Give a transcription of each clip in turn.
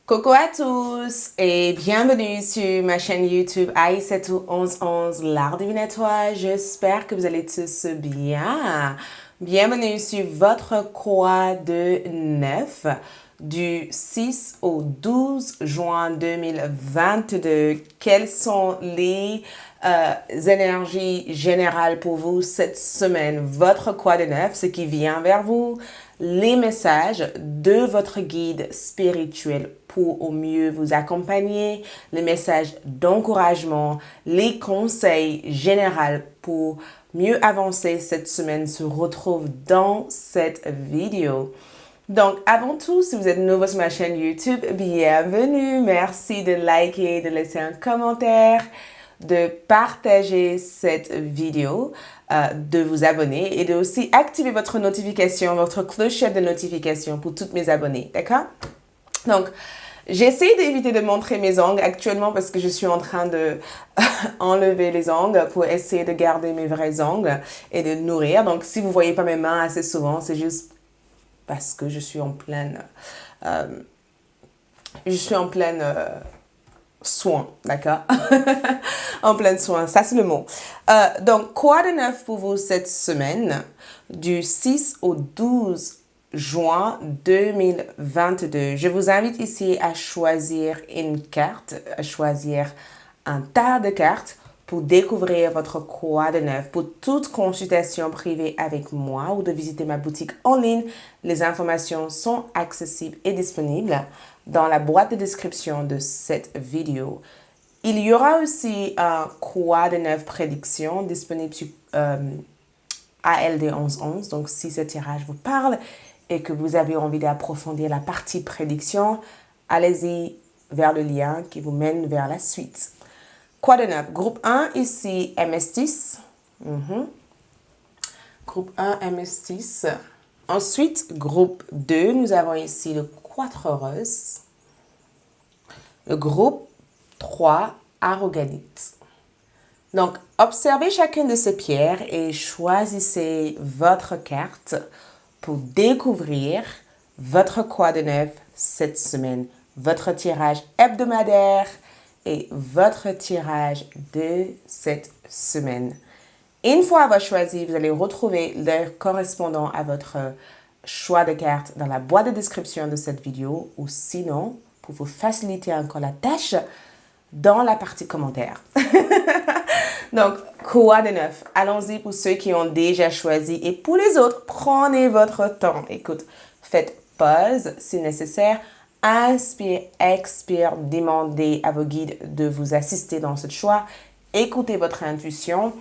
Coucou à tous et bienvenue sur ma chaîne YouTube Aïssatou1111 l'art divinatoire. J'espère que vous allez tous bien. Bienvenue sur votre croix de 9 du 6 au 12 juin 2022. Quelles sont les énergies générales pour vous cette semaine? Votre croix de 9, ce qui vient vers vous, les messages de votre guide spirituel pour au mieux vous accompagner, les messages d'encouragement, les conseils généraux pour mieux avancer cette semaine se retrouvent dans cette vidéo. Donc, avant tout, si vous êtes nouveau sur ma chaîne YouTube, bienvenue. Merci de liker, de laisser un commentaire, de partager cette vidéo, de vous abonner et de aussi activer votre notification, votre clochette de notification pour toutes mes abonnés, d'accord? Donc, j'essaie d'éviter de montrer mes ongles actuellement parce que je suis en train de enlever les ongles pour essayer de garder mes vrais ongles et de nourrir. Donc, si vous voyez pas mes mains assez souvent, c'est juste parce que je suis en pleine soin, d'accord? En pleine soin, ça c'est le mot. Donc, quoi de neuf pour vous cette semaine du 6 au 12 juin 2022? Je vous invite ici à choisir une carte, à choisir un tas de cartes pour découvrir votre croix de neuf. Pour toute consultation privée avec moi ou de visiter ma boutique en ligne, les informations sont accessibles et disponibles dans la boîte de description de cette vidéo. Il y aura aussi un croix de neuf prédiction disponible sur ALD 1111. Donc, si ce tirage vous parle et que vous avez envie d'approfondir la partie prédiction, allez-y vers le lien qui vous mène vers la suite. Quoi de neuf? Groupe 1, ici, MS10. Groupe 1, MS10. Ensuite, groupe 2, nous avons ici le Quatreuse. Le groupe 3, Arroganite. Donc, observez chacune de ces pierres et choisissez votre carte pour découvrir votre croix de neuf cette semaine, votre tirage hebdomadaire et votre tirage de cette semaine. Une fois avoir choisi, vous allez retrouver l'heure correspondant à votre choix de carte dans la boîte de description de cette vidéo ou sinon, pour vous faciliter encore la tâche, dans la partie commentaires. Donc, quoi de neuf? Allons-y pour ceux qui ont déjà choisi et pour les autres, prenez votre temps. Écoute, faites pause si nécessaire. Inspire, expire, demandez à vos guides de vous assister dans ce choix. Écoutez votre intuition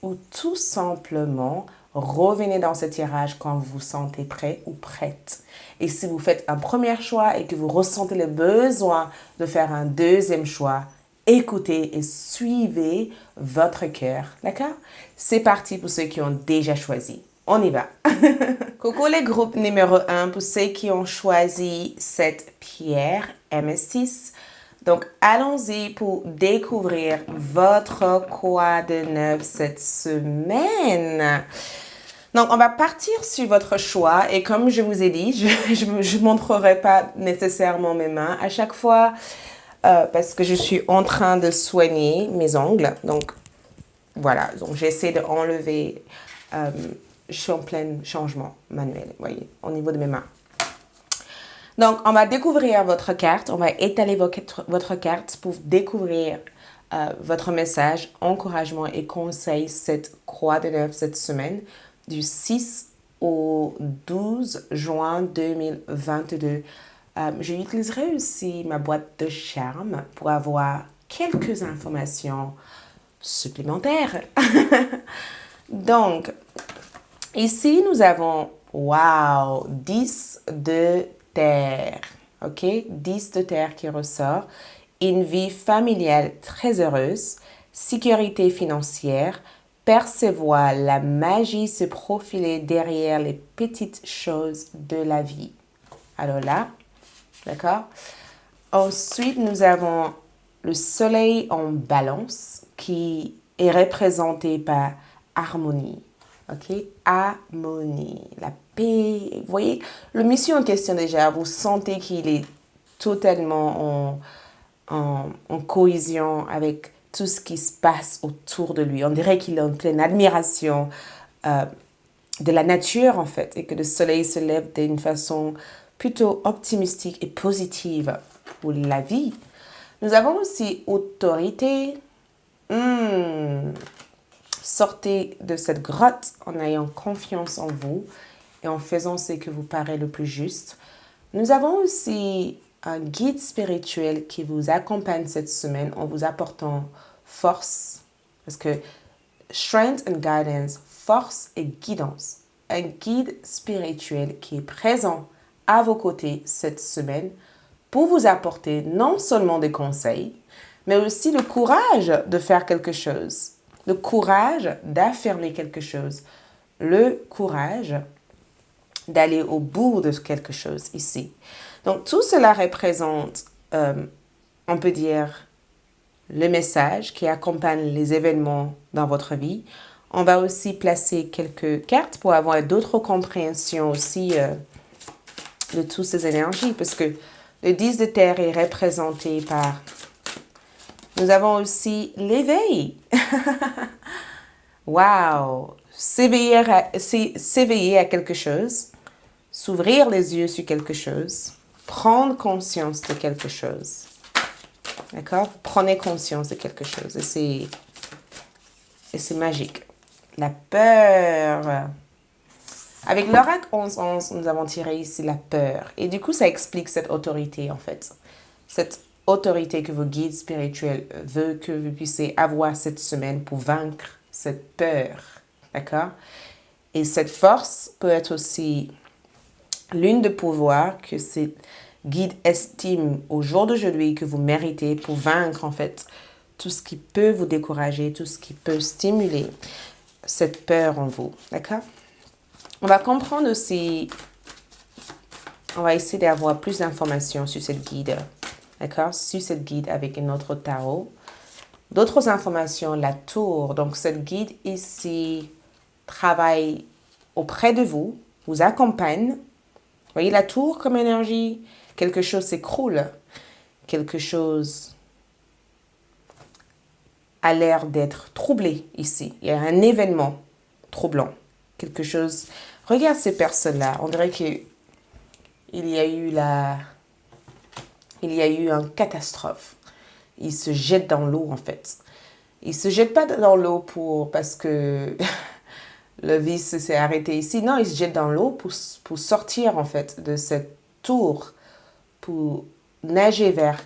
ou tout simplement revenez dans ce tirage quand vous vous sentez prêt ou prête. Et si vous faites un premier choix et que vous ressentez le besoin de faire un deuxième choix, écoutez et suivez votre cœur, d'accord? C'est parti pour ceux qui ont déjà choisi. On y va. Coucou les groupes numéro 1 pour ceux qui ont choisi cette pierre MS6. Donc, allons-y pour découvrir votre croix de neuf cette semaine. Donc, on va partir sur votre choix et comme je vous ai dit, je ne montrerai pas nécessairement mes mains à chaque fois parce que je suis en train de soigner mes ongles. Donc, voilà. Donc, j'essaie d'enlever. Je suis en plein changement manuel, vous voyez, au niveau de mes mains. Donc, on va découvrir votre carte. On va étaler votre carte pour découvrir votre message, encouragement et conseil cette croix de neuf cette semaine du 6 au 12 juin 2022. J'utiliserai aussi ma boîte de charme pour avoir quelques informations supplémentaires. Donc, ici, nous avons, wow, 10 de terre, ok? 10 de terre qui ressort. Une vie familiale très heureuse, sécurité financière, percevoir la magie se profiler derrière les petites choses de la vie. Alors là, d'accord? Ensuite, nous avons le soleil en balance qui est représenté par harmonie. Ok? Harmonie, la paix. Vous voyez, le monsieur en question déjà, vous sentez qu'il est totalement en cohésion avec tout ce qui se passe autour de lui. On dirait qu'il est en pleine admiration de la nature, en fait, et que le soleil se lève d'une façon plutôt optimistique et positive pour la vie. Nous avons aussi autorité. Sortez de cette grotte en ayant confiance en vous et en faisant ce que vous paraît le plus juste. Nous avons aussi un guide spirituel qui vous accompagne cette semaine en vous apportant force. Parce que strength and guidance, force et guidance. Un guide spirituel qui est présent à vos côtés cette semaine pour vous apporter non seulement des conseils, mais aussi le courage de faire quelque chose, le courage d'affirmer quelque chose, le courage d'aller au bout de quelque chose ici. Donc tout cela représente, on peut dire, le message qui accompagne les événements dans votre vie. On va aussi placer quelques cartes pour avoir d'autres compréhensions aussi de toutes ces énergies, parce que le 10 de terre est représenté par... Nous avons aussi l'éveil. Wow! S'éveiller à quelque chose, s'ouvrir les yeux sur quelque chose, prendre conscience de quelque chose. D'accord? Prenez conscience de quelque chose. Et c'est magique. La peur. Avec l'oracle 11-11, nous avons tiré ici la peur. Et du coup, ça explique cette autorité, en fait. Cette autorité que vos guides spirituels veulent que vous puissiez avoir cette semaine pour vaincre cette peur. D'accord? Et cette force peut être aussi l'une de pouvoirs que ces guides estiment au jour d'aujourd'hui que vous méritez pour vaincre, en fait, tout ce qui peut vous décourager, tout ce qui peut stimuler cette peur en vous. D'accord? On va comprendre aussi, on va essayer d'avoir plus d'informations sur cette guide. D'accord? Sur cette guide avec un autre tarot. D'autres informations, la tour. Donc, cette guide ici travaille auprès de vous, vous accompagne. Voyez la tour comme énergie? Quelque chose s'écroule. Quelque chose a l'air d'être troublé ici. Il y a un événement troublant. Quelque chose... Regarde ces personnes-là. On dirait qu'il y a eu une catastrophe. Ils se jettent dans l'eau, en fait. Ils ne se jettent pas dans l'eau parce que le vice s'est arrêté ici. Non, ils se jettent dans l'eau pour sortir, en fait, de cette tour, pour nager vers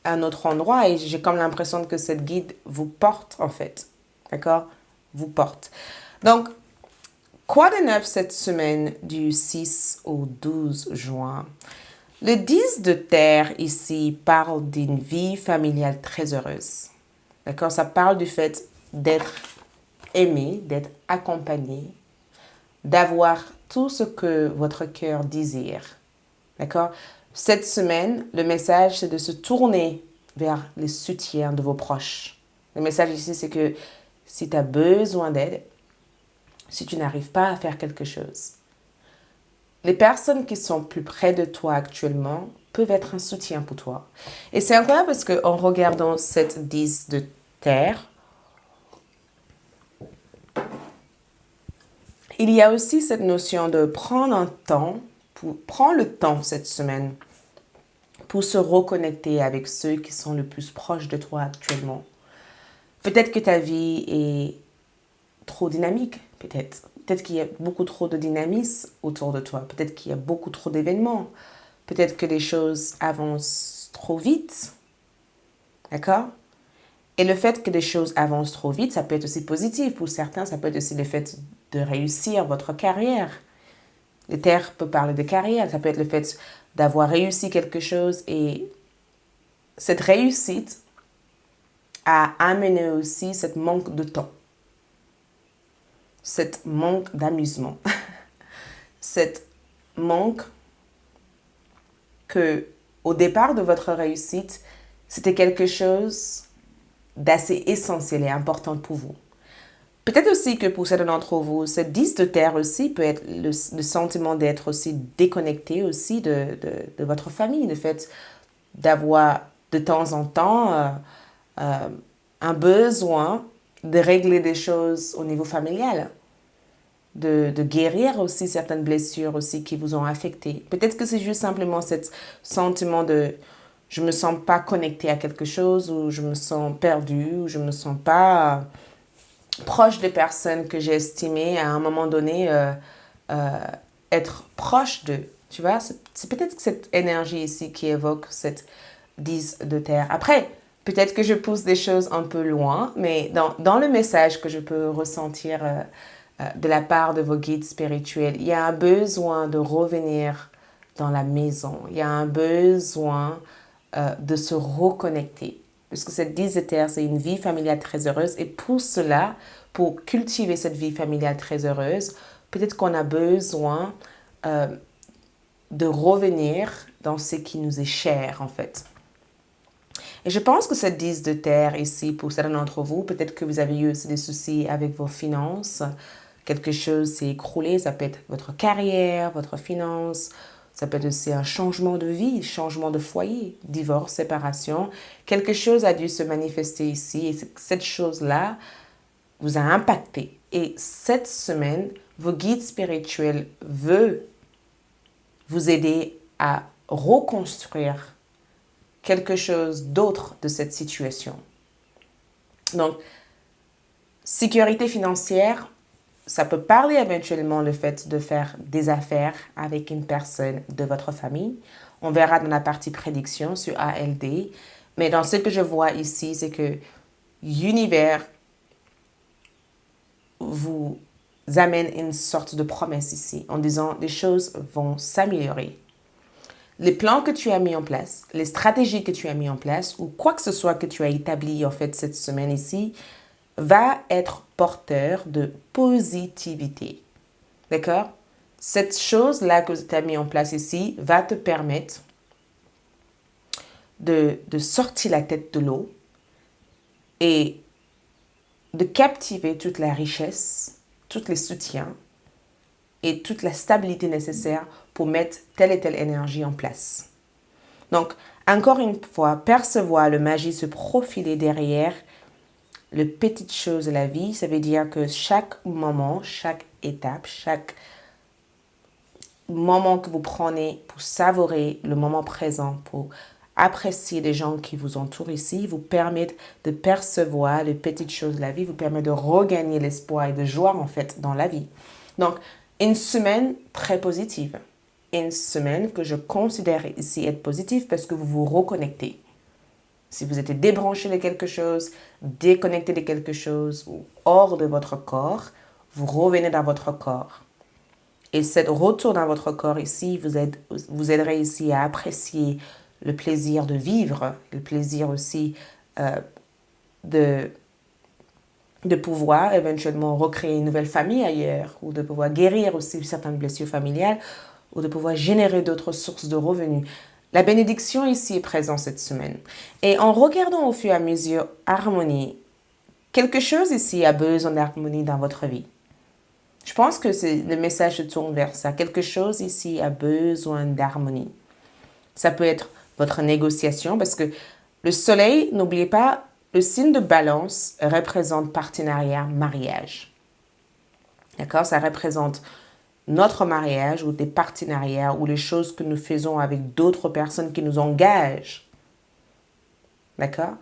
un autre endroit. Et j'ai comme l'impression que cette guide vous porte, en fait. D'accord? Vous porte. Donc, quoi de neuf cette semaine du 6 au 12 juin? Le 10 de terre ici parle d'une vie familiale très heureuse. D'accord? Ça parle du fait d'être aimé, d'être accompagné, d'avoir tout ce que votre cœur désire. D'accord? Cette semaine, le message, c'est de se tourner vers les soutiens de vos proches. Le message ici, c'est que si tu as besoin d'aide, si tu n'arrives pas à faire quelque chose, les personnes qui sont plus près de toi actuellement peuvent être un soutien pour toi. Et c'est incroyable parce qu'en regardant cette 10 de terre, il y a aussi cette notion de prendre le temps cette semaine pour se reconnecter avec ceux qui sont le plus proches de toi actuellement. Peut-être que ta vie est trop dynamique, peut-être. Peut-être qu'il y a beaucoup trop de dynamisme autour de toi. Peut-être qu'il y a beaucoup trop d'événements. Peut-être que les choses avancent trop vite. D'accord? Et le fait que les choses avancent trop vite, ça peut être aussi positif. Pour certains, ça peut être aussi le fait de réussir votre carrière. Le terre peut parler de carrière. Ça peut être le fait d'avoir réussi quelque chose. Et cette réussite a amené aussi ce manque de temps. Cette manque d'amusement. Cette manque que, au départ de votre réussite, c'était quelque chose d'assez essentiel et important pour vous. Peut-être aussi que pour certains d'entre vous, cette 10 de terre aussi peut être le sentiment d'être aussi déconnecté aussi de votre famille. Le fait d'avoir de temps en temps un besoin de régler des choses au niveau familial, de guérir aussi certaines blessures aussi qui vous ont affecté. Peut-être que c'est juste simplement ce sentiment de je me sens pas connectée à quelque chose, ou je me sens perdue, ou je me sens pas proche des personnes que j'ai estimées à un moment donné être proche d'eux. Tu vois, c'est peut-être cette énergie ici qui évoque cette 10 de terre. Après, peut-être que je pousse des choses un peu loin, mais dans le message que je peux ressentir de la part de vos guides spirituels, il y a un besoin de revenir dans la maison. Il y a un besoin de se reconnecter. Parce que cette 10 de terre, c'est une vie familiale très heureuse. Et pour cela, pour cultiver cette vie familiale très heureuse, peut-être qu'on a besoin de revenir dans ce qui nous est cher, en fait. Et je pense que cette 10 de terre ici, pour certains d'entre vous, peut-être que vous avez eu des soucis avec vos finances, quelque chose s'est écroulé, ça peut être votre carrière, votre finance, ça peut être aussi un changement de vie, changement de foyer, divorce, séparation. Quelque chose a dû se manifester ici et cette chose-là vous a impacté. Et cette semaine, vos guides spirituels veulent vous aider à reconstruire quelque chose d'autre de cette situation. Donc, sécurité financière, ça peut parler éventuellement le fait de faire des affaires avec une personne de votre famille. On verra dans la partie prédiction sur ALD. Mais dans ce que je vois ici, c'est que l'univers vous amène une sorte de promesse ici en disant les choses vont s'améliorer. Les plans que tu as mis en place, les stratégies que tu as mis en place ou quoi que ce soit que tu as établi en fait cette semaine ici, va être porteur de positivité. D'accord? Cette chose-là que tu as mis en place ici va te permettre de sortir la tête de l'eau et de captiver toute la richesse, tous les soutiens et toute la stabilité nécessaire pour mettre telle et telle énergie en place. Donc, encore une fois, percevoir le magie se profiler derrière les petites choses de la vie, ça veut dire que chaque moment, chaque étape, chaque moment que vous prenez pour savourer le moment présent, pour apprécier les gens qui vous entourent ici, vous permettent de percevoir les petites choses de la vie, vous permet de regagner l'espoir et de joie en fait dans la vie. Donc, une semaine très positive. Une semaine que je considère ici être positive parce que vous vous reconnectez. Si vous êtes débranché de quelque chose, déconnecté de quelque chose ou hors de votre corps, vous revenez dans votre corps. Et ce retour dans votre corps ici vous aiderait ici à apprécier le plaisir de vivre, le plaisir aussi de pouvoir éventuellement recréer une nouvelle famille ailleurs, ou de pouvoir guérir aussi certaines blessures familiales, ou de pouvoir générer d'autres sources de revenus. La bénédiction ici est présente cette semaine. Et en regardant au fur et à mesure harmonie, quelque chose ici a besoin d'harmonie dans votre vie. Je pense que le message se tourne vers ça. Quelque chose ici a besoin d'harmonie. Ça peut être votre négociation, parce que le soleil, n'oubliez pas, le signe de balance représente partenariat, mariage. D'accord? Ça représente notre mariage ou des partenariats ou les choses que nous faisons avec d'autres personnes qui nous engagent. D'accord?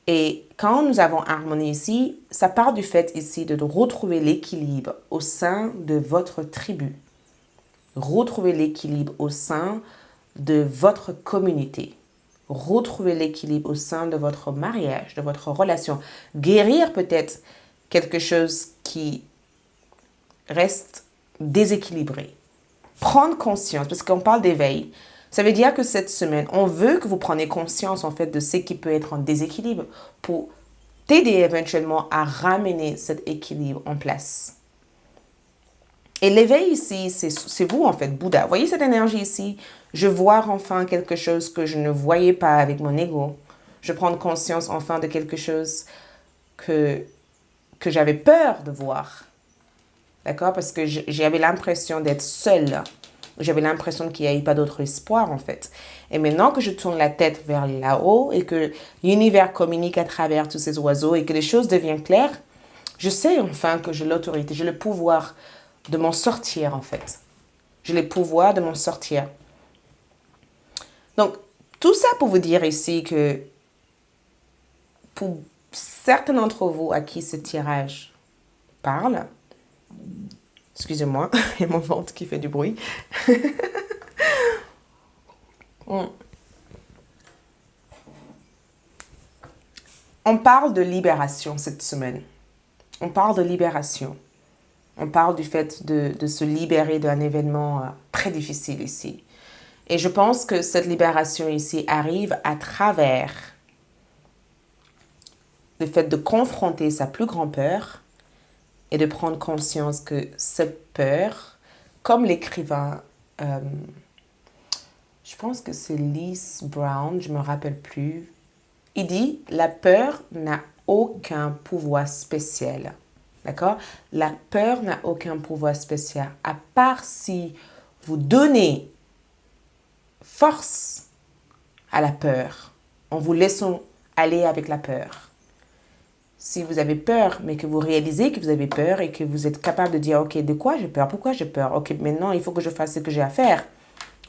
Et quand nous avons harmonie ici, ça part du fait ici de retrouver l'équilibre au sein de votre tribu. Retrouver l'équilibre au sein de votre communauté. Retrouver l'équilibre au sein de votre mariage, de votre relation. Guérir peut-être quelque chose qui reste déséquilibré. Prendre conscience, parce qu'on parle d'éveil. Ça veut dire que cette semaine, on veut que vous preniez conscience en fait de ce qui peut être en déséquilibre pour t'aider éventuellement à ramener cet équilibre en place. Et l'éveil ici, c'est vous en fait, Bouddha. Vous voyez cette énergie ici? Je vois enfin quelque chose que je ne voyais pas avec mon ego. Je prends conscience enfin de quelque chose que j'avais peur de voir. D'accord? Parce que j'avais l'impression d'être seule J'avais l'impression qu'il n'y avait pas d'autre espoir, en fait. Et maintenant que je tourne la tête vers là-haut et que l'univers communique à travers tous ces oiseaux et que les choses deviennent claires, je sais enfin que j'ai l'autorité, j'ai le pouvoir de m'en sortir, en fait. J'ai le pouvoir de m'en sortir. Donc, tout ça pour vous dire ici que pour certains d'entre vous à qui ce tirage parle, excusez-moi, il y a mon ventre qui fait du bruit. On parle de libération cette semaine. On parle de libération. On parle du fait de se libérer d'un événement très difficile ici. Et je pense que cette libération ici arrive à travers le fait de confronter sa plus grande peur et de prendre conscience que cette peur, comme l'écrivain, je pense que c'est Lise Brown, je ne me rappelle plus, il dit « La peur n'a aucun pouvoir spécial ». D'accord? La peur n'a aucun pouvoir spécial, à part si vous donnez force à la peur, en vous laissant aller avec la peur. Si vous avez peur, mais que vous réalisez que vous avez peur et que vous êtes capable de dire, ok, de quoi j'ai peur? Pourquoi j'ai peur? Ok, maintenant, il faut que je fasse ce que j'ai à faire.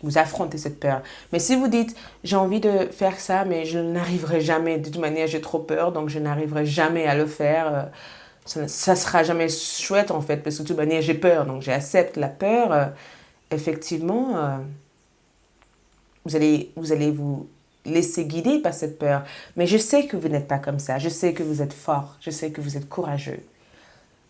Vous affrontez cette peur. Mais si vous dites, j'ai envie de faire ça, mais je n'arriverai jamais, de toute manière, j'ai trop peur, donc je n'arriverai jamais à le faire. Ça sera jamais chouette, en fait, parce que de toute manière, j'ai peur, donc j'accepte la peur. Effectivement, vous allez vous laisser guider par cette peur. Mais je sais que vous n'êtes pas comme ça. Je sais que vous êtes fort. Je sais que vous êtes courageux.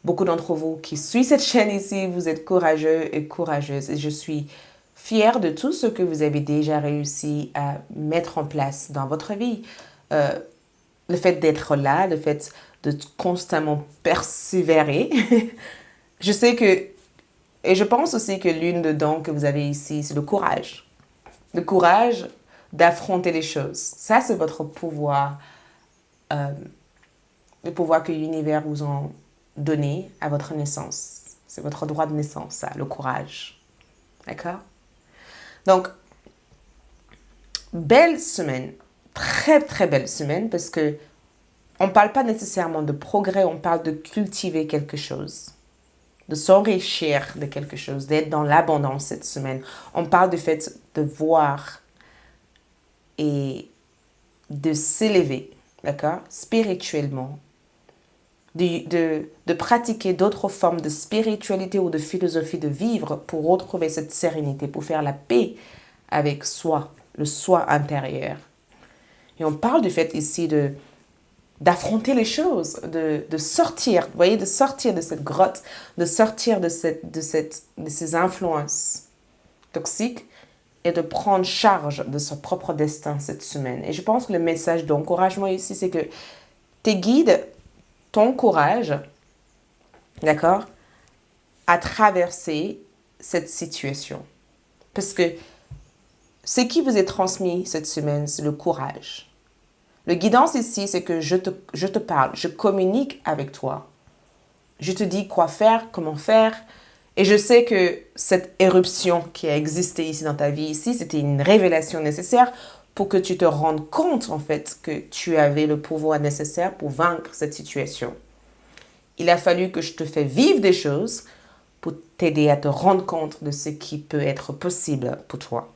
Beaucoup d'entre vous qui suivent cette chaîne ici, vous êtes courageux et courageuses. Et je suis fière de tout ce que vous avez déjà réussi à mettre en place dans votre vie. Le fait d'être là, le fait de constamment persévérer. Je sais que, et je pense aussi que l'une des dons que vous avez ici, c'est le courage. Le courage d'affronter les choses. Ça, c'est votre pouvoir, le pouvoir que l'univers vous a donné à votre naissance. C'est votre droit de naissance, ça, le courage. D'accord? Donc, belle semaine. Très, très belle semaine parce que on ne parle pas nécessairement de progrès, on parle de cultiver quelque chose, de s'enrichir de quelque chose, d'être dans l'abondance cette semaine. On parle du fait de voir et de s'élever, d'accord, spirituellement, de pratiquer d'autres formes de spiritualité ou de philosophie de vivre pour retrouver cette sérénité, pour faire la paix avec soi, le soi intérieur. Et on parle du fait ici d'affronter les choses, de sortir, vous voyez, de sortir de cette grotte, de sortir de ces influences toxiques et de prendre charge de son propre destin cette semaine. Et je pense que le message d'encouragement ici, c'est que tes guides t'encouragent, d'accord, à traverser cette situation. Parce que ce qui vous est transmis cette semaine, c'est le courage. Le guidance ici, c'est que je te parle, je communique avec toi. Je te dis quoi faire, comment faire. Et je sais que cette éruption qui a existé ici dans ta vie, ici, c'était une révélation nécessaire pour que tu te rendes compte, en fait, que tu avais le pouvoir nécessaire pour vaincre cette situation. Il a fallu que je te fasse vivre des choses pour t'aider à te rendre compte de ce qui peut être possible pour toi.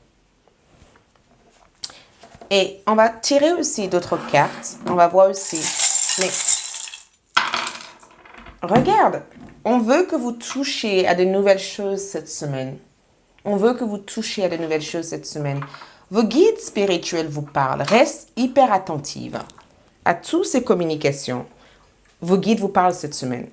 Et on va tirer aussi d'autres cartes. On va voir aussi. Mais regarde, on veut que vous touchiez à de nouvelles choses cette semaine. On veut que vous touchiez à de nouvelles choses cette semaine. Vos guides spirituels vous parlent. Reste hyper attentive à toutes ces communications. Vos guides vous parlent cette semaine.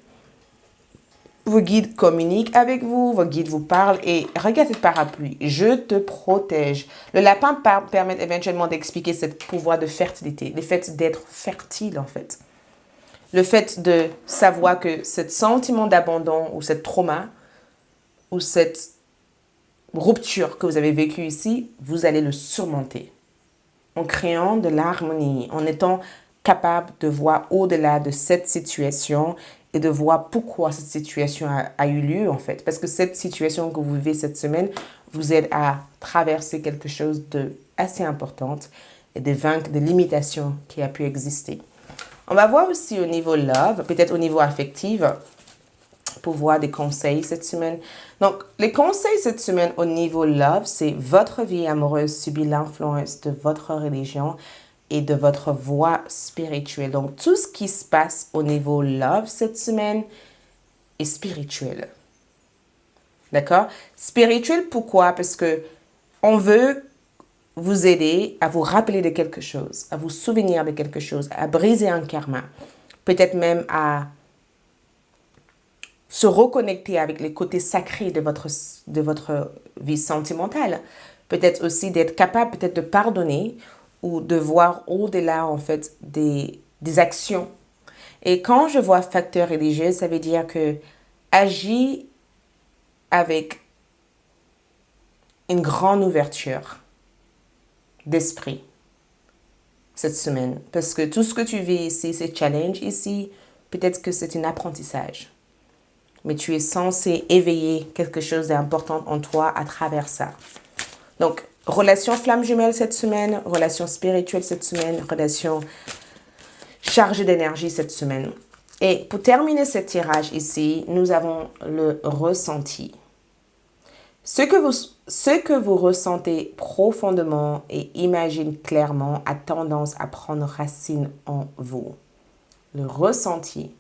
Vos guides communiquent avec vous, vos guides vous parlent et regardez cette parapluie. Je te protège. Le lapin permet éventuellement d'expliquer ce pouvoir de fertilité, le fait d'être fertile en fait. Le fait de savoir que ce sentiment d'abandon ou ce trauma ou cette rupture que vous avez vécue ici, vous allez le surmonter en créant de l'harmonie, en étant capable de voir au-delà de cette situation et de voir pourquoi cette situation a eu lieu en fait. Parce que cette situation que vous vivez cette semaine, vous aide à traverser quelque chose de assez important et de vaincre des limitations qui a pu exister. On va voir aussi au niveau love, peut-être au niveau affectif, pour voir des conseils cette semaine. Donc, les conseils cette semaine au niveau love, c'est votre vie amoureuse subit l'influence de votre religion et de votre voie spirituelle. Donc, tout ce qui se passe au niveau love cette semaine est spirituel. D'accord? Spirituel, pourquoi? Parce que on veut vous aider à vous rappeler de quelque chose, à vous souvenir de quelque chose, à briser un karma. Peut-être même à se reconnecter avec les côtés sacrés de votre vie sentimentale. Peut-être aussi d'être capable peut-être de pardonner ou de voir au-delà en fait des actions. Et quand je vois facteur religieux, ça veut dire que agis avec une grande ouverture d'esprit cette semaine. Parce que tout ce que tu vis ici, ces challenges ici, peut-être que c'est un apprentissage. Mais tu es censé éveiller quelque chose d'important en toi à travers ça. Donc, relation flamme jumelle cette semaine, relation spirituelle cette semaine, relation chargée d'énergie cette semaine. Et pour terminer ce tirage ici, nous avons le ressenti. Ce que vous ressentez profondément et imaginez clairement a tendance à prendre racine en vous. Le ressenti.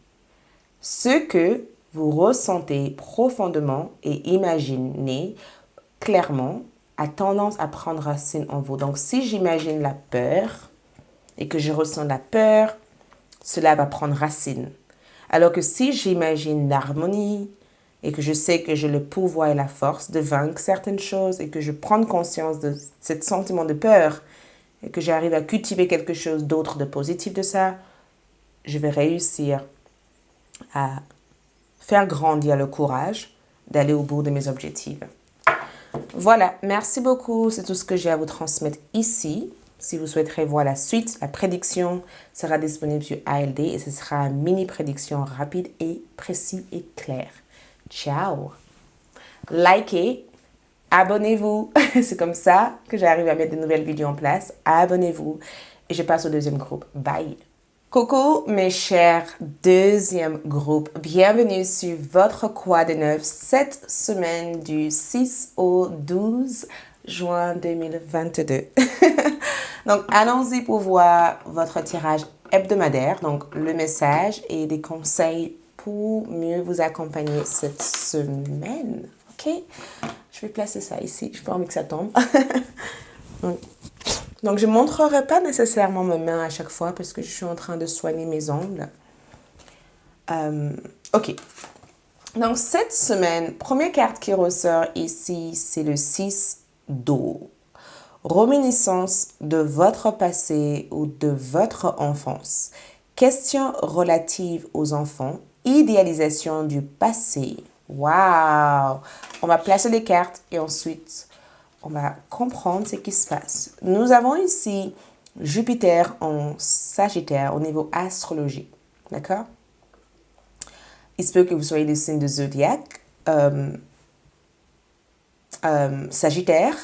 Ce que vous ressentez profondément et imaginez clairement a tendance à prendre racine en vous. Donc, si j'imagine la peur et que je ressens la peur, cela va prendre racine. Alors que si j'imagine l'harmonie et que je sais que j'ai le pouvoir et la force de vaincre certaines choses et que je prends conscience de ce sentiment de peur et que j'arrive à cultiver quelque chose d'autre de positif de ça, je vais réussir à faire grandir le courage d'aller au bout de mes objectifs. Voilà, merci beaucoup. C'est tout ce que j'ai à vous transmettre ici. Si vous souhaiterez voir la suite, la prédiction sera disponible sur ALD et ce sera une mini prédiction rapide et précise et claire. Ciao! Likez, abonnez-vous. C'est comme ça que j'arrive à mettre de nouvelles vidéos en place. Abonnez-vous et je passe au deuxième groupe. Bye! Coucou mes chers deuxième groupe, bienvenue sur votre Quoi de neuf cette semaine du 6 au 12 juin 2022. Donc allons-y pour voir votre tirage hebdomadaire, donc le message et des conseils pour mieux vous accompagner cette semaine. Ok? Je vais placer ça ici, je n'ai pas envie que ça tombe. Donc, je ne montrerai pas nécessairement mes mains à chaque fois parce que je suis en train de soigner mes ongles. Ok. Donc, cette semaine, première carte qui ressort ici, c'est le 6 d'eau. Réminiscence de votre passé ou de votre enfance. Questions relatives aux enfants. Idéalisation du passé. Waouh! On va placer les cartes et ensuite on va comprendre ce qui se passe. Nous avons ici Jupiter en Sagittaire au niveau astrologique. D'accord? Il se peut que vous soyez des signes de zodiaque. Sagittaire.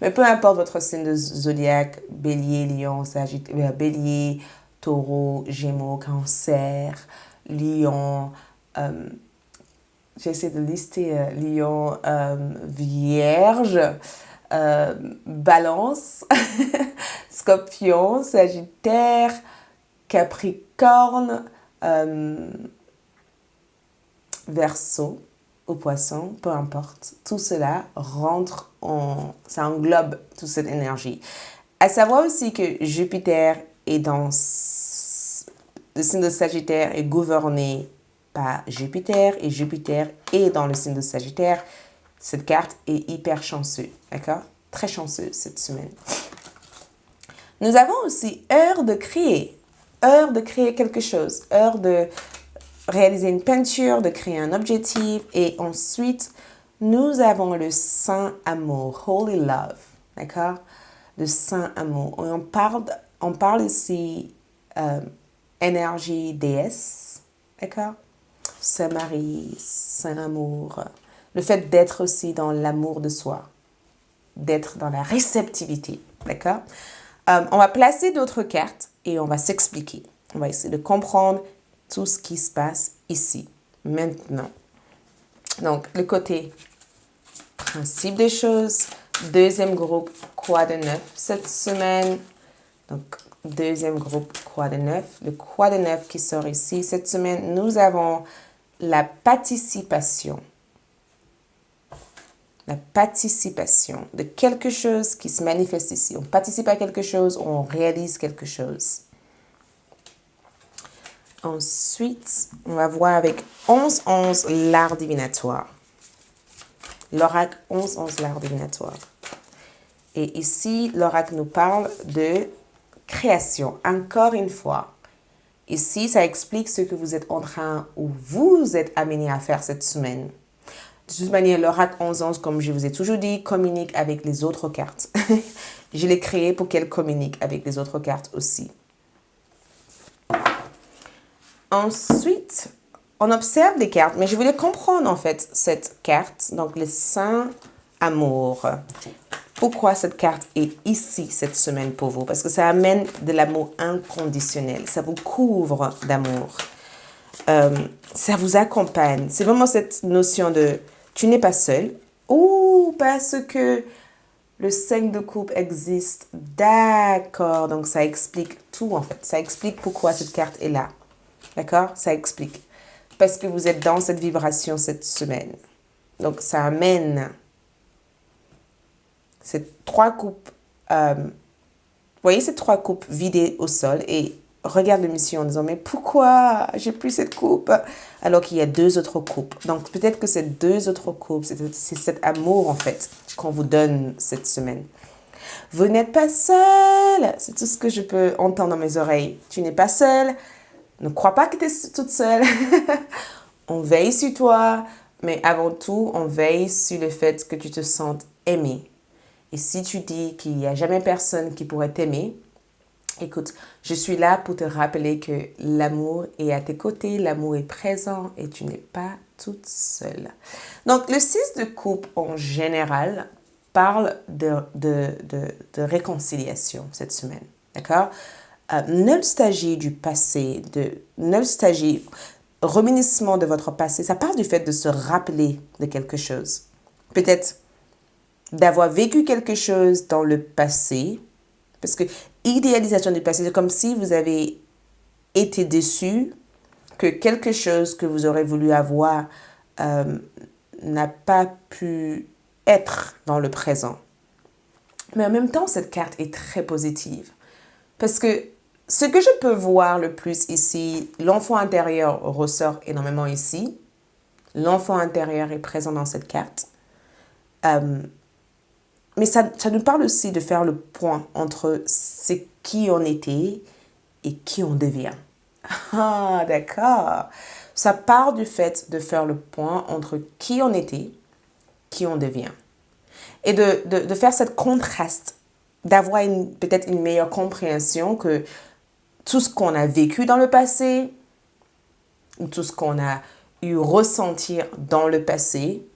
Mais peu importe votre signe de zodiaque, Bélier, Lion, Bélier, Taureau, Gémeaux, Cancer, Lion, j'essaie de lister Lion, Vierge, Balance, Scorpion, Sagittaire, Capricorne, Verseau ou Poisson, peu importe. Tout cela ça englobe toute cette énergie. À savoir aussi que Jupiter est dans le signe de Sagittaire est gouverné par Jupiter et Jupiter est dans le signe de Sagittaire. Cette carte est hyper chanceuse, d'accord? Très chanceuse cette semaine. Nous avons aussi heure de créer quelque chose, heure de réaliser une peinture, de créer un objectif et ensuite nous avons le saint amour, holy love, d'accord? Le saint amour. On parle ici énergie déesse, d'accord? Saint Marie, Saint Amour, le fait d'être aussi dans l'amour de soi, d'être dans la réceptivité, d'accord? On va placer d'autres cartes et on va s'expliquer. On va essayer de comprendre tout ce qui se passe ici, maintenant. Donc, le côté principe des choses. Deuxième groupe, quoi de neuf cette semaine? Donc, deuxième groupe, quoi de neuf? Le quoi de neuf qui sort ici. Cette semaine, nous avons la participation. La participation de quelque chose qui se manifeste ici. On participe à quelque chose, on réalise quelque chose. Ensuite, on va voir avec 11-11 l'art divinatoire. L'oracle 11-11 l'art divinatoire. Et ici, l'oracle nous parle de création. Encore une fois, ici, ça explique ce que vous êtes en train ou vous êtes amené à faire cette semaine. De toute manière, l'oracle 11-11, comme je vous ai toujours dit, communique avec les autres cartes. Je l'ai créé pour qu'elle communique avec les autres cartes aussi. Ensuite, on observe les cartes, mais je voulais comprendre en fait cette carte, donc le Saint Amour. Pourquoi cette carte est ici cette semaine pour vous? Parce que ça amène de l'amour inconditionnel, ça vous couvre d'amour. Ça vous accompagne. C'est vraiment cette notion de tu n'es pas seul ou parce que le 5 de coupe existe. D'accord, donc ça explique tout en fait. Ça explique pourquoi cette carte est là. D'accord? Ça explique. Parce que vous êtes dans cette vibration cette semaine. Donc ça amène ces trois coupes. Vous voyez ces trois coupes vidées au sol et regarde l'émission en disant, mais pourquoi j'ai plus cette coupe alors qu'il y a deux autres coupes. Donc, peut-être que ces deux autres coupes, c'est cet amour, en fait, qu'on vous donne cette semaine. Vous n'êtes pas seul. C'est tout ce que je peux entendre dans mes oreilles. Tu n'es pas seul. Ne crois pas que tu es toute seule. On veille sur toi, mais avant tout, on veille sur le fait que tu te sentes aimé. Et si tu dis qu'il n'y a jamais personne qui pourrait t'aimer, écoute, je suis là pour te rappeler que l'amour est à tes côtés, l'amour est présent et tu n'es pas toute seule. Donc, le 6 de coupe en général parle de réconciliation cette semaine, d'accord? Nostalgie du passé, nostalgie, reminiscement de votre passé, ça parle du fait de se rappeler de quelque chose. Peut-être d'avoir vécu quelque chose dans le passé, parce que idéalisation du passé, c'est comme si vous avez été déçu que quelque chose que vous aurez voulu avoir n'a pas pu être dans le présent. Mais en même temps, cette carte est très positive. Parce que ce que je peux voir le plus ici, l'enfant intérieur ressort énormément ici. L'enfant intérieur est présent dans cette carte. Mais ça nous parle aussi de faire le point entre ce qui on était et qui on devient. Ah, d'accord. Ça part du fait de faire le point entre qui on était, qui on devient. Et de faire cette contraste, d'avoir peut-être une meilleure compréhension que tout ce qu'on a vécu dans le passé, ou tout ce qu'on a eu ressentir dans le passé,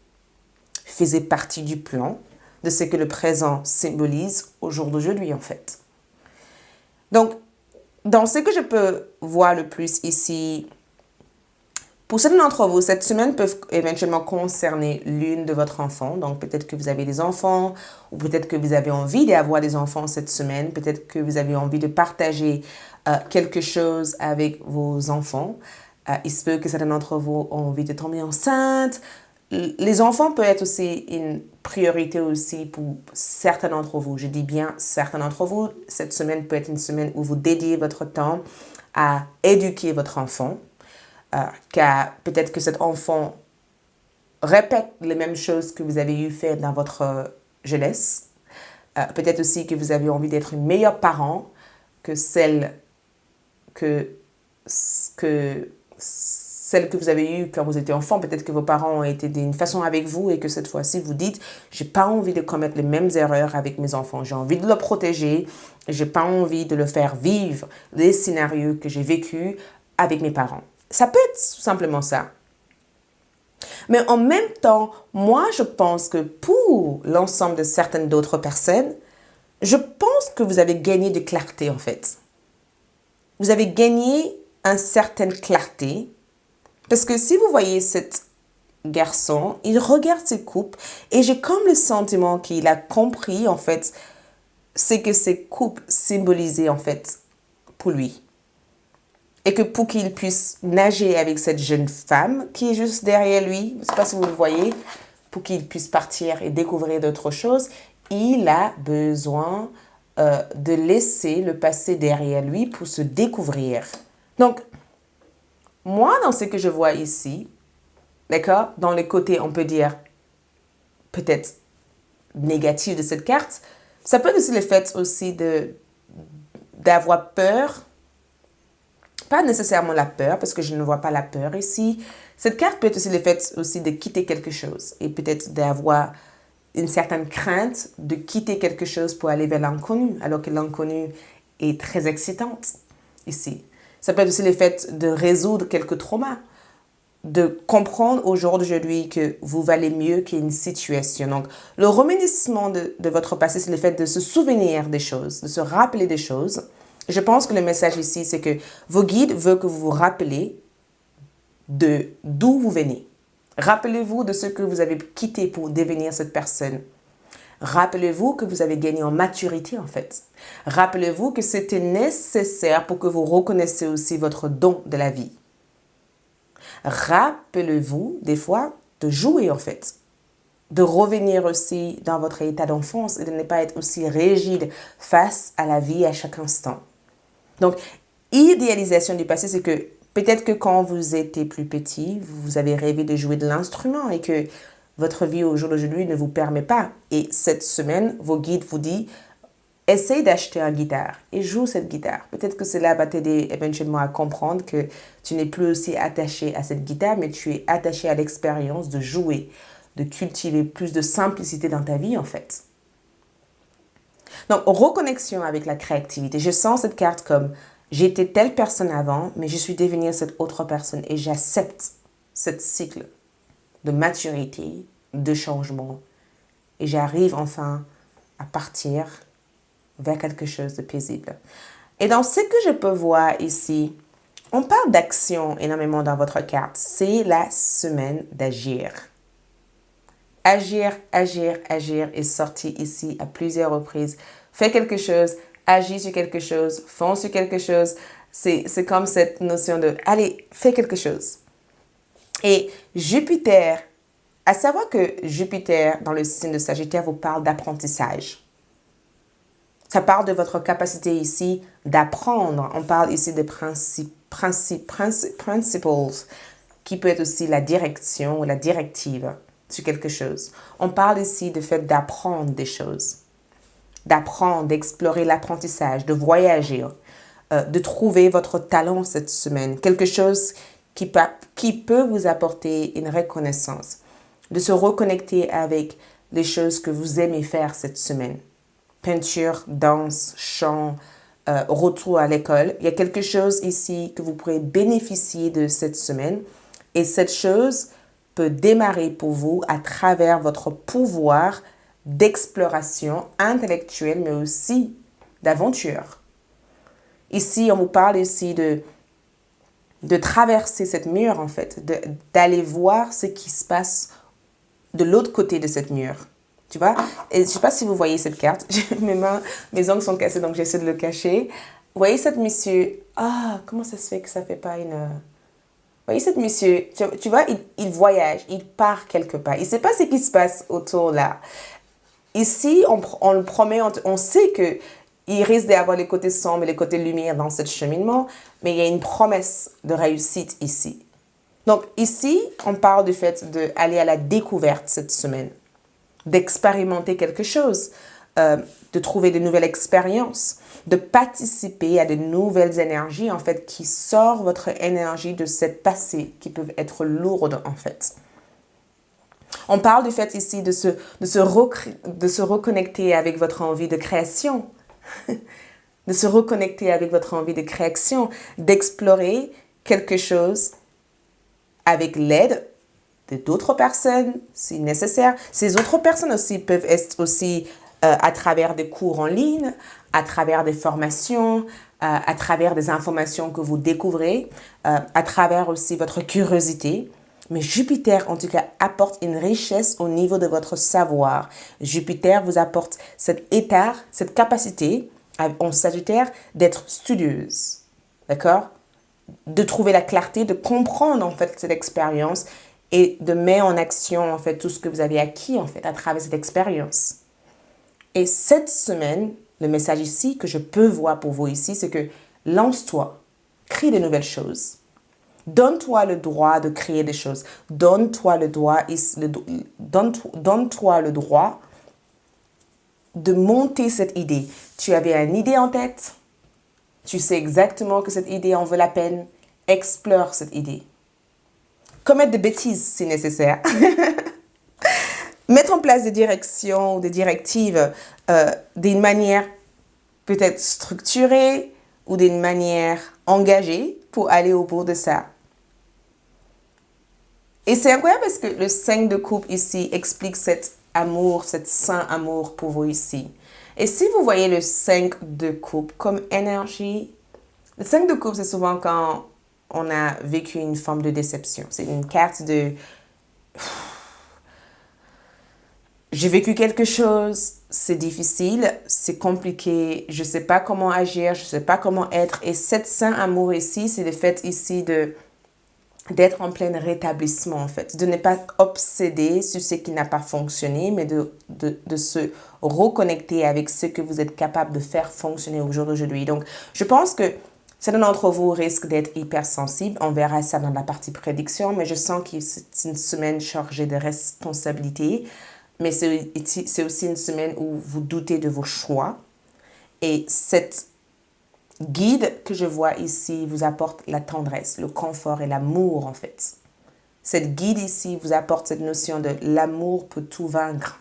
faisait partie du plan de ce que le présent symbolise au jour d'aujourd'hui, en fait. Donc, dans ce que je peux voir le plus ici, pour certains d'entre vous, cette semaine peut éventuellement concerner l'une de votre enfant. Donc, peut-être que vous avez des enfants ou peut-être que vous avez envie d'avoir des enfants cette semaine. Peut-être que vous avez envie de partager quelque chose avec vos enfants. Il se peut que certains d'entre vous ont envie de tomber enceinte. Les enfants peuvent être aussi une priorité aussi pour certains d'entre vous. Je dis bien certains d'entre vous. Cette semaine peut être une semaine où vous dédiez votre temps à éduquer votre enfant. Car peut-être que cet enfant répète les mêmes choses que vous avez eu fait dans votre jeunesse. Peut-être aussi que vous avez envie d'être une meilleure parent que celle que vous avez eue quand vous étiez enfant. Peut-être que vos parents ont été d'une façon avec vous et que cette fois-ci vous dites « j'ai pas envie de commettre les mêmes erreurs avec mes enfants. J'ai envie de le protéger. J'ai pas envie de le faire vivre les scénarios que j'ai vécus avec mes parents. » Ça peut être tout simplement ça. Mais en même temps, moi, je pense que pour l'ensemble de certaines d'autres personnes, je pense que vous avez gagné de clarté, en fait. Vous avez gagné une certaine clarté. Parce que si vous voyez cet garçon, il regarde ses coupes et j'ai comme le sentiment qu'il a compris, en fait, c'est que ces coupes symbolisaient, en fait, pour lui. Et que pour qu'il puisse nager avec cette jeune femme qui est juste derrière lui, je ne sais pas si vous le voyez, pour qu'il puisse partir et découvrir d'autres choses, il a besoin de laisser le passé derrière lui pour se découvrir. Donc, moi, dans ce que je vois ici, d'accord, dans les côtés, on peut dire, peut-être négatifs de cette carte, ça peut être aussi le fait aussi d'avoir peur. Pas nécessairement la peur, parce que je ne vois pas la peur ici. Cette carte peut être aussi le fait aussi de quitter quelque chose et peut-être d'avoir une certaine crainte de quitter quelque chose pour aller vers l'inconnu, alors que l'inconnu est très excitante ici. Ça peut être aussi le fait de résoudre quelques traumas, de comprendre aujourd'hui que vous valez mieux qu'une situation. Donc, le reminiscement de votre passé, c'est le fait de se souvenir des choses, de se rappeler des choses. Je pense que le message ici, c'est que vos guides veulent que vous vous rappelez d'où vous venez. Rappelez-vous de ce que vous avez quitté pour devenir cette personne. Rappelez-vous que vous avez gagné en maturité, en fait. Rappelez-vous que c'était nécessaire pour que vous reconnaissiez aussi votre don de la vie. Rappelez-vous, des fois, de jouer, en fait. De revenir aussi dans votre état d'enfance et de ne pas être aussi rigide face à la vie à chaque instant. Donc, idéalisation du passé, c'est que peut-être que quand vous étiez plus petit, vous avez rêvé de jouer de l'instrument et que votre vie au jour d'aujourd'hui ne vous permet pas. Et cette semaine, vos guides vous disent, essaye d'acheter une guitare et joue cette guitare. Peut-être que cela va t'aider éventuellement à comprendre que tu n'es plus aussi attaché à cette guitare, mais tu es attaché à l'expérience de jouer, de cultiver plus de simplicité dans ta vie, en fait. Donc, reconnexion avec la créativité. Je sens cette carte comme j'étais telle personne avant, mais je suis devenue cette autre personne et j'accepte ce cycle de maturité, de changement. Et j'arrive enfin à partir vers quelque chose de paisible. Et dans ce que je peux voir ici, on parle d'action énormément dans votre carte. C'est la semaine d'agir. Agir, agir, agir est sorti ici à plusieurs reprises. Fais quelque chose, agis sur quelque chose, fonce sur quelque chose. C'est comme cette notion de, allez, fais quelque chose. Et Jupiter, à savoir que Jupiter, dans le signe de Sagittaire, vous parle d'apprentissage. Ça parle de votre capacité ici d'apprendre. On parle ici de principles, qui peut être aussi la direction ou la directive sur quelque chose. On parle ici du fait d'apprendre des choses, d'apprendre, d'explorer l'apprentissage, de voyager, de trouver votre talent cette semaine, quelque chose qui peut vous apporter une reconnaissance, de se reconnecter avec les choses que vous aimez faire cette semaine. Peinture, danse, chant, retour à l'école. Il y a quelque chose ici que vous pourrez bénéficier de cette semaine et cette chose peut démarrer pour vous à travers votre pouvoir d'exploration intellectuelle, mais aussi d'aventure. Ici, on vous parle ici de traverser cette mur, en fait, d'aller voir ce qui se passe de l'autre côté de cette mur. Tu vois? Et je ne sais pas si vous voyez cette carte. Mes ongles sont cassés, donc j'essaie de le cacher. Vous voyez cette monsieur? Ah, comment ça se fait que ça ne fait pas une... Vous voyez cette monsieur? Tu vois, il voyage, il part quelque part. Il ne sait pas ce qui se passe autour là. Ici, on le promet, on sait qu'il risque d'avoir les côtés sombres et les côtés lumière dans ce cheminement, mais il y a une promesse de réussite ici. Donc ici, on parle du fait d'aller à la découverte cette semaine, d'expérimenter quelque chose, de trouver de nouvelles expériences, de participer à de nouvelles énergies, en fait, qui sortent votre énergie de ce passé, qui peuvent être lourdes, en fait. On parle du fait ici de se reconnecter avec votre envie de création, de se reconnecter avec votre envie de création, d'explorer quelque chose avec l'aide d'autres personnes si nécessaire. Ces autres personnes aussi peuvent être aussi à travers des cours en ligne, à travers des formations, à travers des informations que vous découvrez, à travers aussi votre curiosité. Mais Jupiter, en tout cas, apporte une richesse au niveau de votre savoir. Jupiter vous apporte cet état, cette capacité en Sagittaire d'être studieuse. D'accord? De trouver la clarté, de comprendre en fait cette expérience et de mettre en action en fait tout ce que vous avez acquis en fait à travers cette expérience. Et cette semaine, le message ici que je peux voir pour vous ici, c'est que lance-toi, crée de nouvelles choses. Donne-toi le droit de créer des choses. Donne-toi le droit de monter cette idée. Tu avais une idée en tête. Tu sais exactement que cette idée en vaut la peine. Explore cette idée. Commettre des bêtises si nécessaire. Mettre en place des directions ou des directives d'une manière peut-être structurée ou d'une manière engagée pour aller au bout de ça. Et c'est incroyable parce que le 5 de coupe ici explique cet amour, cet saint amour pour vous ici. Et si vous voyez le 5 de coupe comme énergie, le 5 de coupe c'est souvent quand on a vécu une forme de déception. C'est une carte de... J'ai vécu quelque chose, c'est difficile, c'est compliqué, je ne sais pas comment agir, je ne sais pas comment être. Et cet saint amour ici, c'est le fait ici d'être en plein rétablissement en fait, de ne pas obséder sur ce qui n'a pas fonctionné, mais de se reconnecter avec ce que vous êtes capable de faire fonctionner au jour d'aujourd'hui. Donc, je pense que certains d'entre vous risquent d'être hypersensibles. On verra ça dans la partie prédiction, mais je sens que c'est une semaine chargée de responsabilités. Mais c'est aussi une semaine où vous doutez de vos choix. Et cette guide que je vois ici vous apporte la tendresse, le confort et l'amour en fait. Cette guide ici vous apporte cette notion de l'amour peut tout vaincre.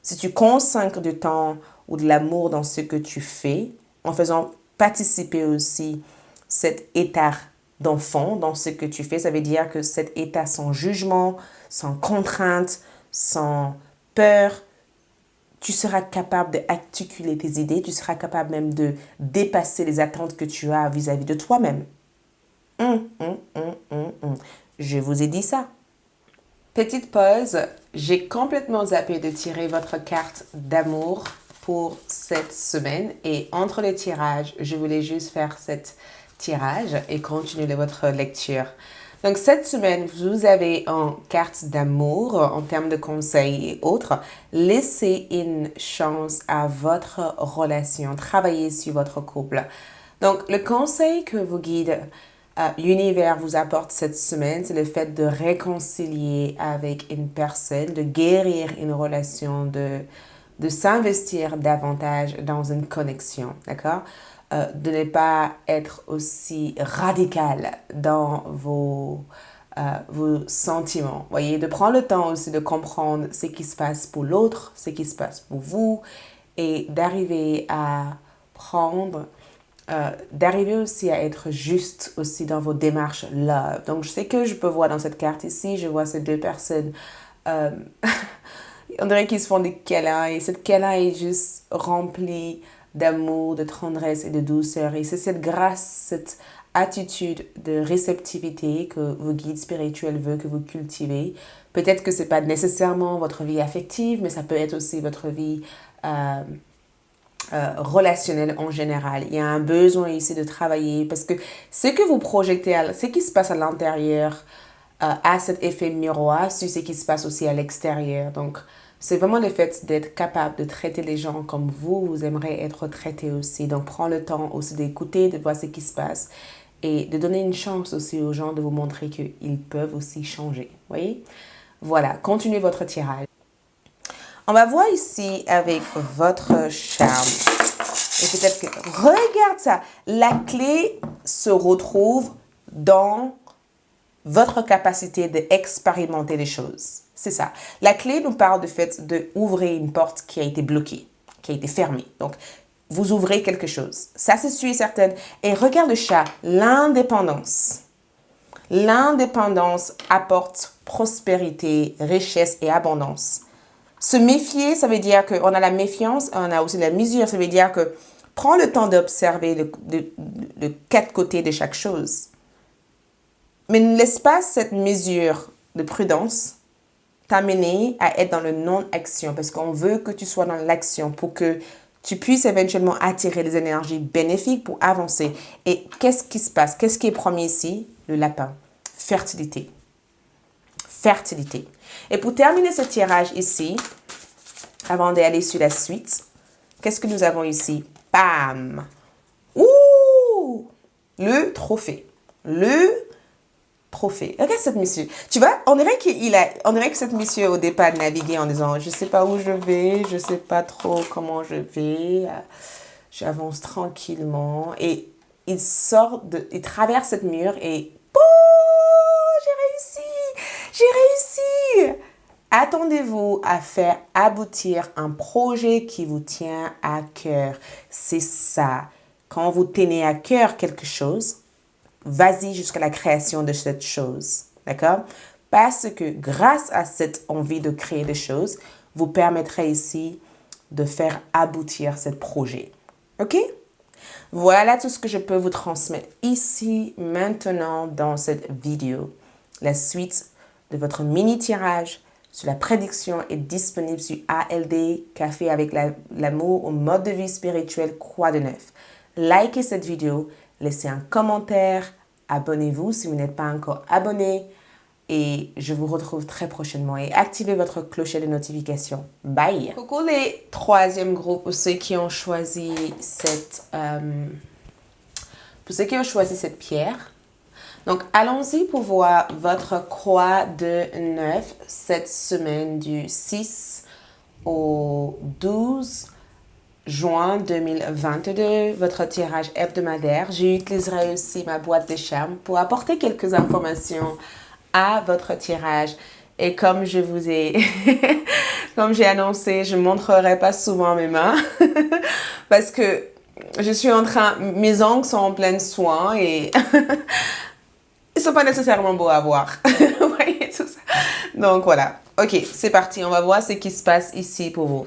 Si tu consacres du temps ou de l'amour dans ce que tu fais, en faisant participer aussi cet état d'enfant dans ce que tu fais, ça veut dire que cet état sans jugement, sans contrainte, sans peur, tu seras capable d'articuler tes idées, tu seras capable même de dépasser les attentes que tu as vis-à-vis de toi-même. Je vous ai dit ça. Petite pause, j'ai complètement zappé de tirer votre carte d'amour pour cette semaine. Et entre les tirages, je voulais juste faire cet tirage et continuer votre lecture. Donc, cette semaine, vous avez une carte d'amour en termes de conseils et autres. Laissez une chance à votre relation. Travaillez sur votre couple. Donc, le conseil que vos guides, l'univers vous apporte cette semaine, c'est le fait de réconcilier avec une personne, de guérir une relation, de s'investir davantage dans une connexion, d'accord? De ne pas être aussi radical dans vos sentiments. Voyez, de prendre le temps aussi de comprendre ce qui se passe pour l'autre, ce qui se passe pour vous et d'arriver à prendre, d'arriver aussi à être juste aussi dans vos démarches love. Donc, je sais que je peux voir dans cette carte ici, je vois ces deux personnes, on dirait qu'ils se font des câlins et cette câlin est juste remplie d'amour, de tendresse et de douceur. Et c'est cette grâce, cette attitude de réceptivité que vos guides spirituels veulent que vous cultivez. Peut-être que ce n'est pas nécessairement votre vie affective, mais ça peut être aussi votre vie relationnelle en général. Il y a un besoin ici de travailler parce que ce que vous projetez, ce qui se passe à l'intérieur a cet effet miroir sur ce qui se passe aussi à l'extérieur. Donc, c'est vraiment le fait d'être capable de traiter les gens comme vous aimeriez être traité aussi. Donc, prends le temps aussi d'écouter, de voir ce qui se passe et de donner une chance aussi aux gens de vous montrer qu'ils peuvent aussi changer. Voyez? Voilà, continuez votre tirage. On va voir ici avec votre charme. Et peut-être que, regarde ça, la clé se retrouve dans votre capacité d'expérimenter les choses. C'est ça. La clé nous parle du fait d'ouvrir une porte qui a été bloquée, qui a été fermée. Donc, vous ouvrez quelque chose. Ça, c'est sûr et certain. Et regarde le chat, l'indépendance. L'indépendance apporte prospérité, richesse et abondance. Se méfier, ça veut dire qu'on a la méfiance, on a aussi la mesure. Ça veut dire que prends le temps d'observer le quatre côtés de chaque chose. Mais ne laisse pas cette mesure de prudence t'amener à être dans le non-action parce qu'on veut que tu sois dans l'action pour que tu puisses éventuellement attirer des énergies bénéfiques pour avancer. Et qu'est-ce qui se passe? Qu'est-ce qui est premier ici? Le lapin. Fertilité. Fertilité. Et pour terminer ce tirage ici, avant d'aller sur la suite, qu'est-ce que nous avons ici? Bam! Ouh! Le trophée. Le trophée. Regarde cette monsieur. Tu vois, on dirait que cette monsieur au départ naviguait en disant, je sais pas où je vais, je sais pas trop comment je vais, j'avance tranquillement. Et il traverse cette mur et, j'ai réussi. Attendez-vous à faire aboutir un projet qui vous tient à cœur. C'est ça. Quand vous tenez à cœur quelque chose, vas-y jusqu'à la création de cette chose. D'accord? Parce que grâce à cette envie de créer des choses, vous permettrez ici de faire aboutir ce projet. OK? Voilà tout ce que je peux vous transmettre ici, maintenant, dans cette vidéo. La suite de votre mini-tirage sur la prédiction est disponible sur ALD, Café avec l'amour au mode de vie spirituel Croix de Neuf. Likez cette vidéo, laissez un commentaire, abonnez-vous si vous n'êtes pas encore abonné et je vous retrouve très prochainement et activez votre cloche de notification. Bye! Coucou les troisième groupes, ceux qui ont choisi pour ceux qui ont choisi cette pierre. Donc, allons-y pour voir votre croix de 9 cette semaine du 6 au 12 juin 2022, votre tirage hebdomadaire. J'utiliserai aussi ma boîte de charme pour apporter quelques informations à votre tirage. Et comme je vous ai, comme j'ai annoncé, je ne montrerai pas souvent mes mains parce que mes ongles sont en plein soin et ils sont pas nécessairement beaux à voir. Vous voyez tout ça? Donc voilà. Ok, c'est parti. On va voir ce qui se passe ici pour vous.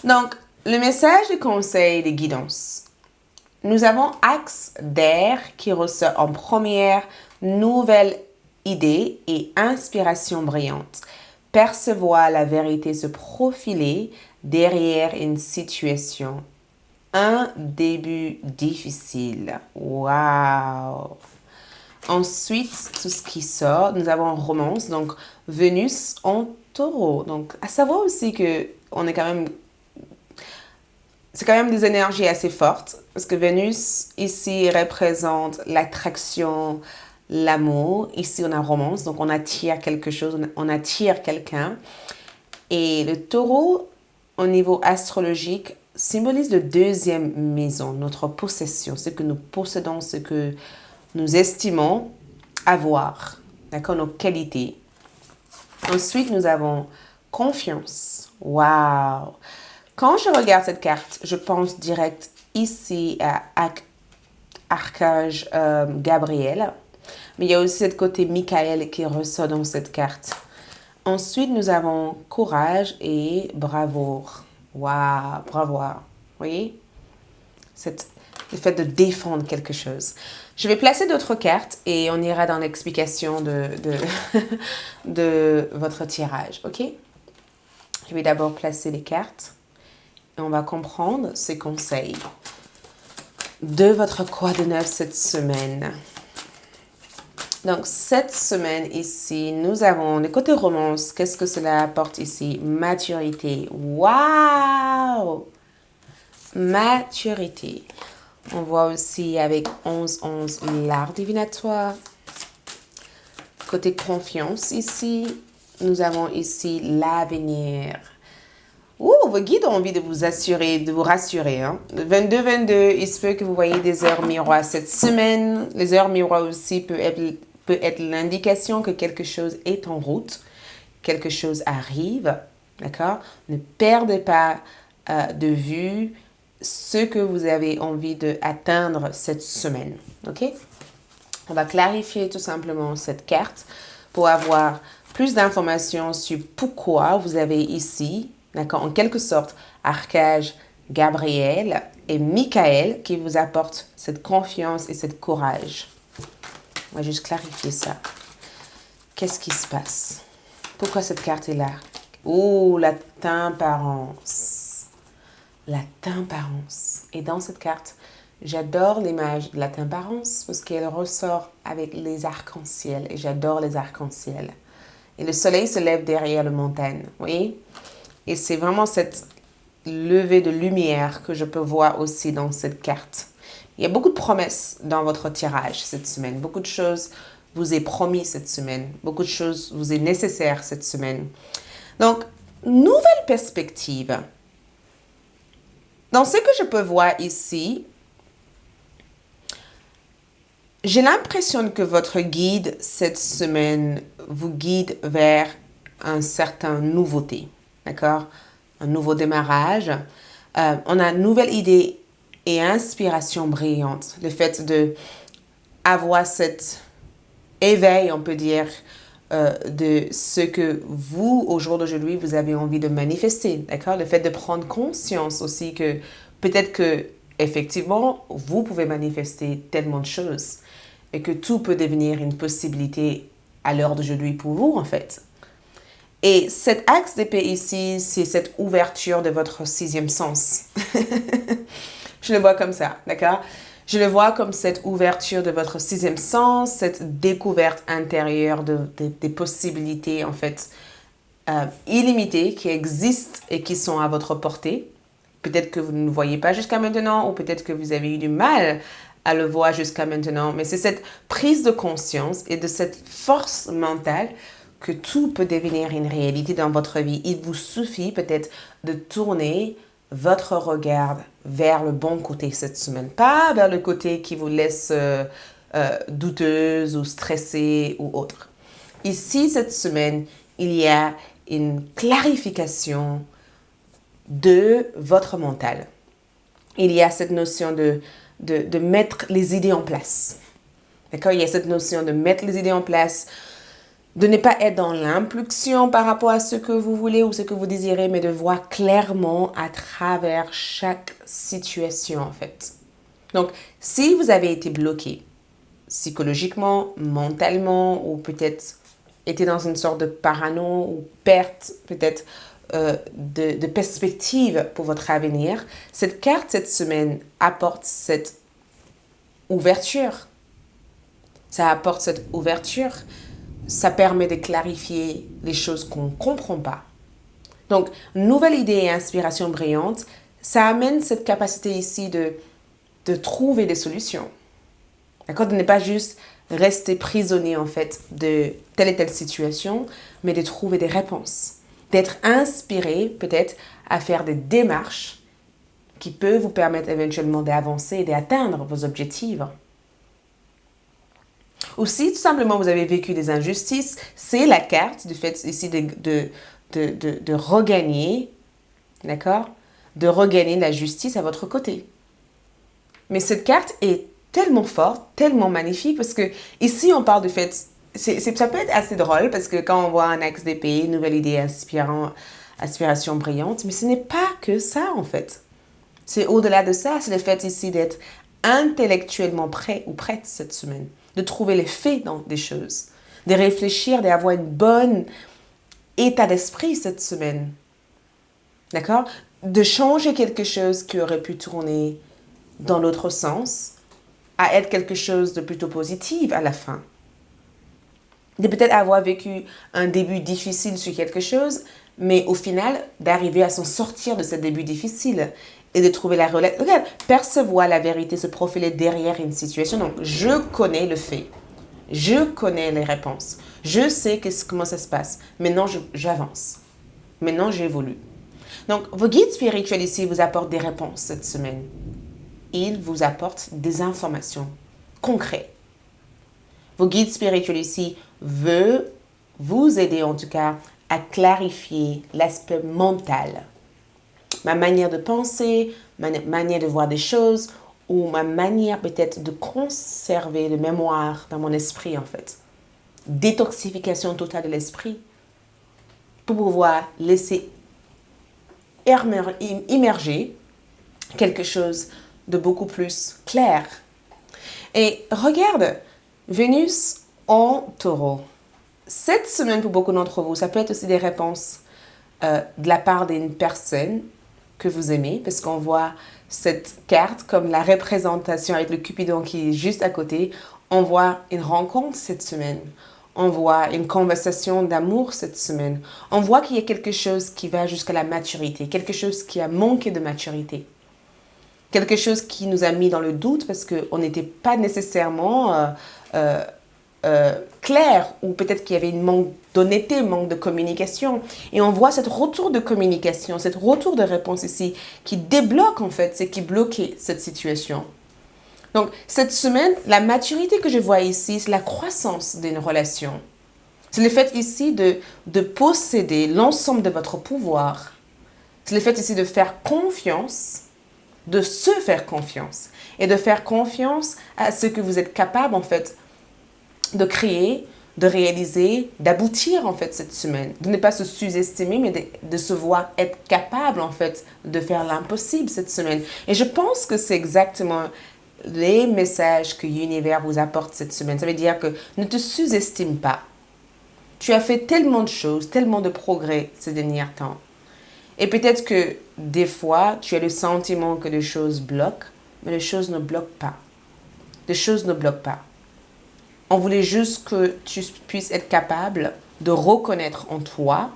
Donc, le message de conseil de guidance. Nous avons axe d'air qui ressort en première, nouvelle idée et inspiration brillante. Percevoir la vérité se profiler derrière une situation. Un début difficile. Waouh! Ensuite, tout ce qui sort, nous avons romance, donc Vénus en taureau. Donc, à savoir aussi que c'est quand même des énergies assez fortes parce que Vénus ici représente l'attraction, l'amour. Ici, on a romance, donc on attire quelque chose, on attire quelqu'un. Et le taureau, au niveau astrologique, symbolise la deuxième maison, notre possession, ce que nous possédons, ce que nous estimons avoir, d'accord, nos qualités. Ensuite, nous avons confiance. Waouh! Quand je regarde cette carte, je pense direct ici à Archange Gabriel. Mais il y a aussi ce côté Michael qui ressort dans cette carte. Ensuite, nous avons courage et bravoure. Waouh, bravoure. Vous voyez? Le fait de défendre quelque chose. Je vais placer d'autres cartes et on ira dans l'explication de votre tirage. OK? Je vais d'abord placer les cartes et on va comprendre ces conseils de votre croix de neuf cette semaine. Donc, cette semaine ici, nous avons le côté romance. Qu'est-ce que cela apporte ici? Maturité. Waouh! Maturité. On voit aussi avec 11-11 l'art divinatoire. Côté confiance ici, nous avons ici l'avenir. Ouh, vos guides ont envie de vous assurer, de vous rassurer. Hein? Le 22-22, il se peut que vous voyez des heures miroirs cette semaine. Les heures miroirs aussi peut être l'indication que quelque chose est en route, quelque chose arrive. D'accord? Ne perdez pas de vue ce que vous avez envie d'atteindre cette semaine. OK? On va clarifier tout simplement cette carte pour avoir plus d'informations sur pourquoi vous avez ici, d'accord, en quelque sorte, Archange Gabriel et Michael qui vous apportent cette confiance et cette courage. On va juste clarifier ça. Qu'est-ce qui se passe? Pourquoi cette carte est là? Oh, la temparance. La temparance. Et dans cette carte, j'adore l'image de la temparance parce qu'elle ressort avec les arcs-en-ciel. Et j'adore les arcs-en-ciel. Et le soleil se lève derrière la montagne. Vous voyez? Et c'est vraiment cette levée de lumière que je peux voir aussi dans cette carte. Il y a beaucoup de promesses dans votre tirage cette semaine. Beaucoup de choses vous est promis cette semaine. Beaucoup de choses vous est nécessaire cette semaine. Donc, nouvelle perspective. Dans ce que je peux voir ici, j'ai l'impression que votre guide cette semaine vous guide vers un certain nouveauté. D'accord? Un nouveau démarrage. On a une nouvelle idée et inspiration brillante. Le fait de avoir cet éveil, on peut dire, de ce que vous, au jour d'aujourd'hui, vous avez envie de manifester. D'accord? Le fait de prendre conscience aussi que peut-être que, effectivement, vous pouvez manifester tellement de choses et que tout peut devenir une possibilité à l'heure d'aujourd'hui pour vous, en fait. Et cet axe d'épée ici, c'est cette ouverture de votre sixième sens. Je le vois comme ça, d'accord? Je le vois comme cette ouverture de votre sixième sens, cette découverte intérieure des possibilités, en fait, illimitées qui existent et qui sont à votre portée. Peut-être que vous ne le voyez pas jusqu'à maintenant ou peut-être que vous avez eu du mal à le voir jusqu'à maintenant. Mais c'est cette prise de conscience et de cette force mentale que tout peut devenir une réalité dans votre vie. Il vous suffit peut-être de tourner votre regard vers le bon côté cette semaine. Pas vers le côté qui vous laisse douteuse ou stressée ou autre. Ici, cette semaine, il y a une clarification de votre mental. Il y a cette notion de mettre les idées en place. D'accord? Il y a cette notion de mettre les idées en place, de ne pas être dans l'impulsion par rapport à ce que vous voulez ou ce que vous désirez, mais de voir clairement à travers chaque situation, en fait. Donc, si vous avez été bloqué psychologiquement, mentalement, ou peut-être été dans une sorte de parano ou perte, peut-être, de perspective pour votre avenir, cette carte cette semaine apporte cette ouverture. Ça apporte cette ouverture. Ça permet de clarifier les choses qu'on ne comprend pas. Donc, nouvelle idée et inspiration brillante, ça amène cette capacité ici de trouver des solutions. D'accord? De ne pas juste rester prisonnier en fait de telle et telle situation, mais de trouver des réponses. D'être inspiré peut-être à faire des démarches qui peuvent vous permettre éventuellement d'avancer et d'atteindre vos objectifs. Ou si tout simplement vous avez vécu des injustices, c'est la carte du fait ici de regagner, d'accord? De regagner la justice à votre côté. Mais cette carte est tellement forte, tellement magnifique, parce que ici on parle du fait, ça peut être assez drôle, parce que quand on voit un axe d'épée, nouvelle idée aspiration brillante, mais ce n'est pas que ça en fait. C'est au-delà de ça, c'est le fait ici d'être intellectuellement prêt ou prête cette semaine, de trouver les faits dans des choses, de réfléchir, d'avoir une bonne état d'esprit cette semaine. D'accord? De changer quelque chose qui aurait pu tourner dans l'autre sens à être quelque chose de plutôt positif à la fin. De peut-être avoir vécu un début difficile sur quelque chose, mais au final, d'arriver à s'en sortir de ce début difficile et de trouver la relation. Regarde, percevoir la vérité, se profiler derrière une situation. Donc, je connais le fait. Je connais les réponses. Je sais comment ça se passe. Maintenant, j'avance. Maintenant, j'évolue. Donc, vos guides spirituels ici vous apportent des réponses cette semaine. Ils vous apportent des informations concrètes. Vos guides spirituels ici veulent vous aider en tout cas à clarifier l'aspect mental. Ma manière de penser, ma manière de voir des choses, ou ma manière peut-être de conserver le mémoire dans mon esprit en fait. Détoxification totale de l'esprit pour pouvoir laisser immerger quelque chose de beaucoup plus clair. Et regarde, Vénus en taureau. Cette semaine, pour beaucoup d'entre vous, ça peut être aussi des réponses de la part d'une personne que vous aimez, parce qu'on voit cette carte comme la représentation avec le Cupidon qui est juste à côté. On voit une rencontre cette semaine. On voit une conversation d'amour cette semaine. On voit qu'il y a quelque chose qui va jusqu'à la maturité, quelque chose qui a manqué de maturité. Quelque chose qui nous a mis dans le doute parce qu'on n'était pas nécessairement clair, ou peut-être qu'il y avait une manque d'honnêteté, manque de communication. Et on voit cette retour de communication, cette retour de réponse ici qui débloque en fait ce qui bloquait cette situation. Donc cette semaine, la maturité que je vois ici, c'est la croissance d'une relation. C'est le fait ici de posséder l'ensemble de votre pouvoir. C'est le fait ici de faire confiance, de se faire confiance et de faire confiance à ce que vous êtes capable en fait de créer, de réaliser, d'aboutir en fait cette semaine. De ne pas se sous-estimer, mais de se voir être capable en fait de faire l'impossible cette semaine. Et je pense que c'est exactement les messages que l'univers vous apporte cette semaine. Ça veut dire que ne te sous-estime pas. Tu as fait tellement de choses, tellement de progrès ces derniers temps. Et peut-être que des fois, tu as le sentiment que les choses bloquent, mais les choses ne bloquent pas. Les choses ne bloquent pas. On voulait juste que tu puisses être capable de reconnaître en toi,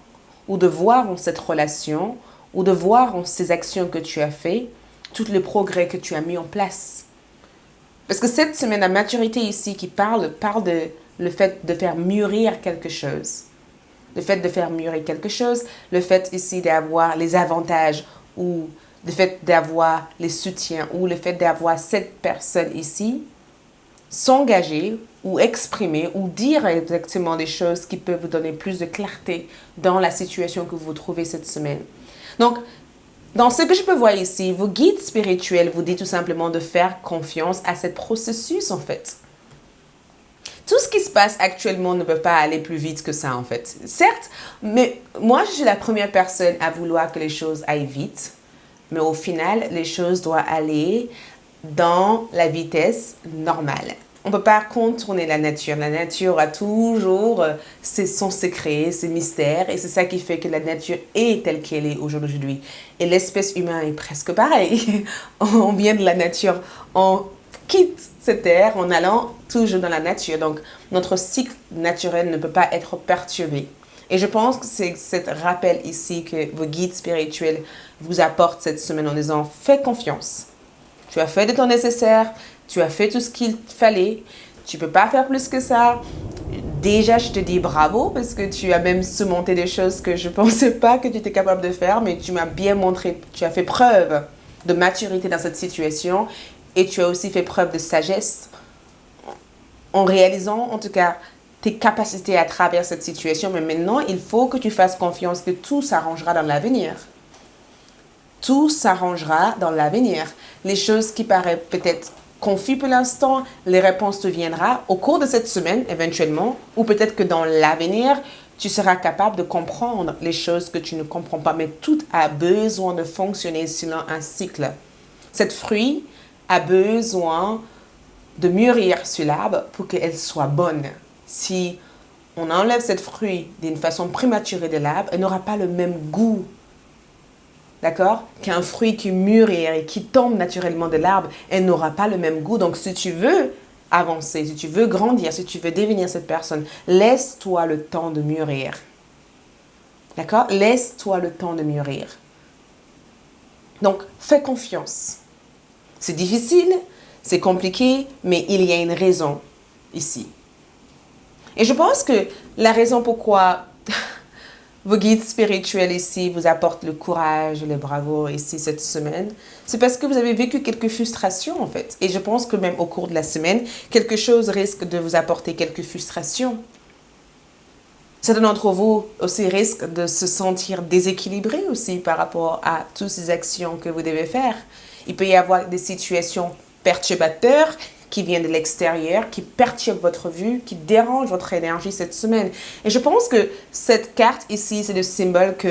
ou de voir en cette relation, ou de voir en ces actions que tu as fait, tous les progrès que tu as mis en place. Parce que cette semaine, la maturité ici qui parle de le fait de faire mûrir quelque chose. Le fait de faire mûrir quelque chose, le fait ici d'avoir les avantages, ou le fait d'avoir les soutiens, ou le fait d'avoir cette personne ici s'engager ou exprimer ou dire exactement des choses qui peuvent vous donner plus de clarté dans la situation que vous vous trouvez cette semaine. Donc, dans ce que je peux voir ici, vos guides spirituels vous disent tout simplement de faire confiance à ce processus en fait. Tout ce qui se passe actuellement ne peut pas aller plus vite que ça en fait. Certes, mais moi je suis la première personne à vouloir que les choses aillent vite, mais au final, les choses doivent aller dans la vitesse normale. On ne peut pas contourner la nature. La nature a toujours son secret, ses mystères, et c'est ça qui fait que la nature est telle qu'elle est aujourd'hui. Et l'espèce humaine est presque pareille. On vient de la nature, on quitte cette terre en allant toujours dans la nature. Donc, notre cycle naturel ne peut pas être perturbé. Et je pense que c'est ce rappel ici que vos guides spirituels vous apportent cette semaine en disant « Fais confiance. Tu as fait de ton nécessaire. Tu as fait tout ce qu'il fallait. Tu ne peux pas faire plus que ça. Déjà, je te dis bravo parce que tu as même surmonté des choses que je ne pensais pas que tu étais capable de faire. Mais tu m'as bien montré, tu as fait preuve de maturité dans cette situation. Et tu as aussi fait preuve de sagesse en réalisant, en tout cas, tes capacités à travers cette situation. Mais maintenant, il faut que tu fasses confiance que tout s'arrangera dans l'avenir. Tout s'arrangera dans l'avenir. Les choses qui paraissent peut-être confus pour l'instant, les réponses te viendront au cours de cette semaine éventuellement, ou peut-être que dans l'avenir, tu seras capable de comprendre les choses que tu ne comprends pas. Mais tout a besoin de fonctionner selon un cycle. Cette fruit a besoin de mûrir sur l'arbre pour qu'elle soit bonne. Si on enlève cette fruit d'une façon prématurée de l'arbre, elle n'aura pas le même goût. D'accord? Qu'un fruit qui mûrit et qui tombe naturellement de l'arbre, elle n'aura pas le même goût. Donc, si tu veux avancer, si tu veux grandir, si tu veux devenir cette personne, laisse-toi le temps de mûrir. D'accord? Laisse-toi le temps de mûrir. Donc, fais confiance. C'est difficile, c'est compliqué, mais il y a une raison ici. Et je pense que la raison pourquoi vos guides spirituels ici vous apportent le courage, le bravoure ici cette semaine, c'est parce que vous avez vécu quelques frustrations en fait. Et je pense que même au cours de la semaine, quelque chose risque de vous apporter quelques frustrations. Certains d'entre vous aussi risquent de se sentir déséquilibrés aussi par rapport à toutes ces actions que vous devez faire. Il peut y avoir des situations perturbateur qui vient de l'extérieur, qui perturbe votre vue, qui dérange votre énergie cette semaine. Et je pense que cette carte ici, c'est le symbole que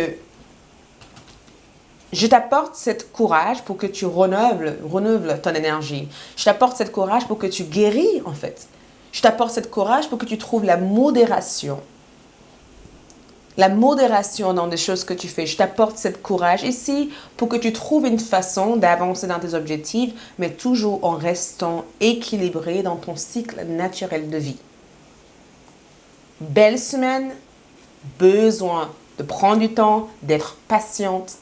je t'apporte cette courage pour que tu renouveles ton énergie. Je t'apporte cette courage pour que tu guéris, en fait. Je t'apporte cette courage pour que tu trouves la modération. La modération dans des choses que tu fais. Je t'apporte cette courage ici pour que tu trouves une façon d'avancer dans tes objectifs, mais toujours en restant équilibré dans ton cycle naturel de vie. Belle semaine, besoin de prendre du temps, d'être patiente,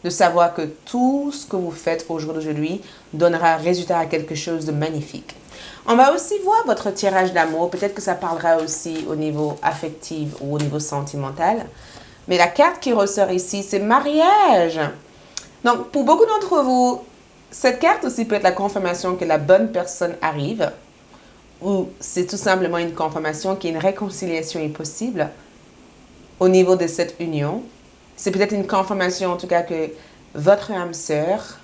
de savoir que tout ce que vous faites au jour d'aujourd'hui donnera résultat à quelque chose de magnifique. On va aussi voir votre tirage d'amour. Peut-être que ça parlera aussi au niveau affectif ou au niveau sentimental. Mais la carte qui ressort ici, c'est mariage. Donc, pour beaucoup d'entre vous, cette carte aussi peut être la confirmation que la bonne personne arrive. Ou c'est tout simplement une confirmation qu'une réconciliation est possible au niveau de cette union. C'est peut-être une confirmation en tout cas que votre âme sœur,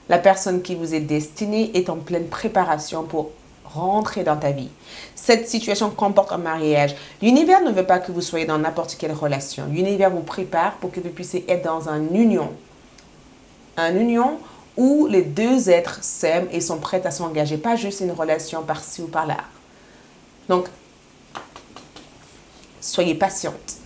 la personne qui vous est destinée, est en pleine préparation pour rentrer dans ta vie. Cette situation comporte un mariage. L'univers ne veut pas que vous soyez dans n'importe quelle relation. L'univers vous prépare pour que vous puissiez être dans une union. Une union où les deux êtres s'aiment et sont prêts à s'engager. Pas juste une relation par-ci ou par-là. Donc, soyez patiente.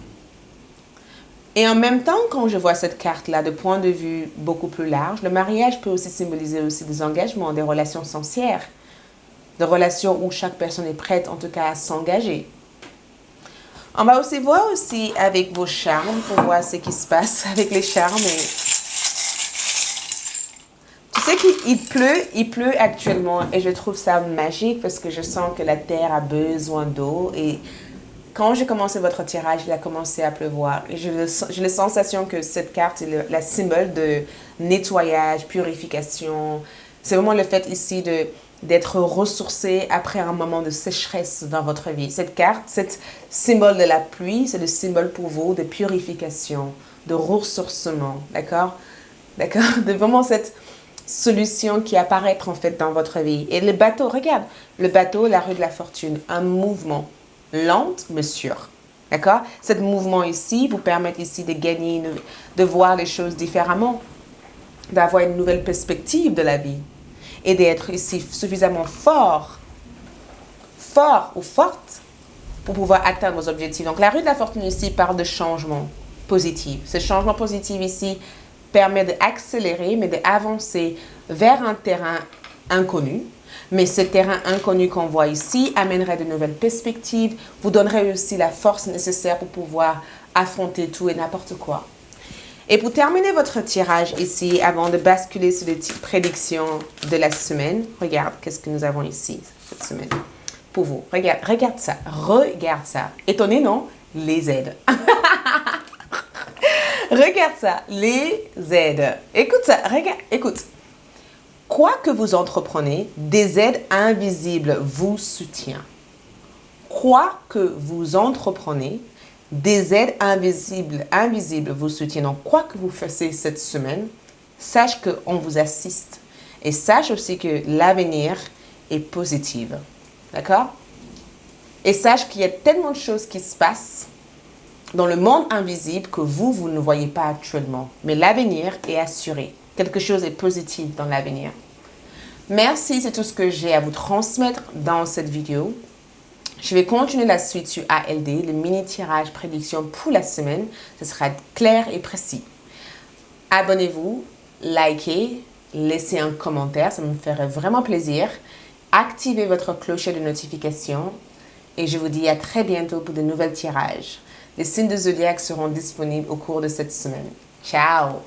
Et en même temps, quand je vois cette carte-là de point de vue beaucoup plus large, le mariage peut aussi symboliser aussi des engagements, des relations sincères, des relations où chaque personne est prête en tout cas à s'engager. On va aussi voir aussi avec vos charmes pour voir ce qui se passe avec les charmes. Et tu sais qu'il pleut actuellement et je trouve ça magique parce que je sens que la terre a besoin d'eau et quand j'ai commencé votre tirage, il a commencé à pleuvoir. Et j'ai la sensation que cette carte est la symbole de nettoyage, purification. C'est vraiment le fait ici d'être ressourcé après un moment de sécheresse dans votre vie. Cette carte, cette symbole de la pluie, c'est le symbole pour vous de purification, de ressourcement. D'accord? D'accord? De vraiment cette solution qui apparaît en fait dans votre vie. Et le bateau, regarde, le bateau, la rue de la fortune, un mouvement. Lente mais sûre. D'accord? Ce mouvement ici vous permet ici de gagner, de voir les choses différemment, d'avoir une nouvelle perspective de la vie et d'être ici suffisamment fort ou forte pour pouvoir atteindre vos objectifs. Donc la rue de la fortune ici parle de changement positif. Ce changement positif ici permet d'accélérer mais d'avancer vers un terrain inconnu. Mais ce terrain inconnu qu'on voit ici amènerait de nouvelles perspectives, vous donnerait aussi la force nécessaire pour pouvoir affronter tout et n'importe quoi. Et pour terminer votre tirage ici, avant de basculer sur les petites prédictions de la semaine, regarde qu'est-ce que nous avons ici cette semaine pour vous. Regarde ça, regarde ça. Étonné, non? Les aides. Regarde ça, les aides. Écoute ça, regarde, écoute. Quoi que vous entreprenez, des aides invisibles vous soutiennent. Quoi que vous entreprenez, des aides invisibles vous soutiennent. Donc, quoi que vous fassiez cette semaine, sache qu'on vous assiste. Et sache aussi que l'avenir est positif. D'accord? Et sache qu'il y a tellement de choses qui se passent dans le monde invisible que vous ne voyez pas actuellement. Mais l'avenir est assuré. Quelque chose est positif dans l'avenir. Merci, c'est tout ce que j'ai à vous transmettre dans cette vidéo. Je vais continuer la suite sur ALD, le mini-tirage prédiction pour la semaine. Ce sera clair et précis. Abonnez-vous, likez, laissez un commentaire, ça me ferait vraiment plaisir. Activez votre cloche de notification et je vous dis à très bientôt pour de nouveaux tirages. Les signes de zodiaque seront disponibles au cours de cette semaine. Ciao!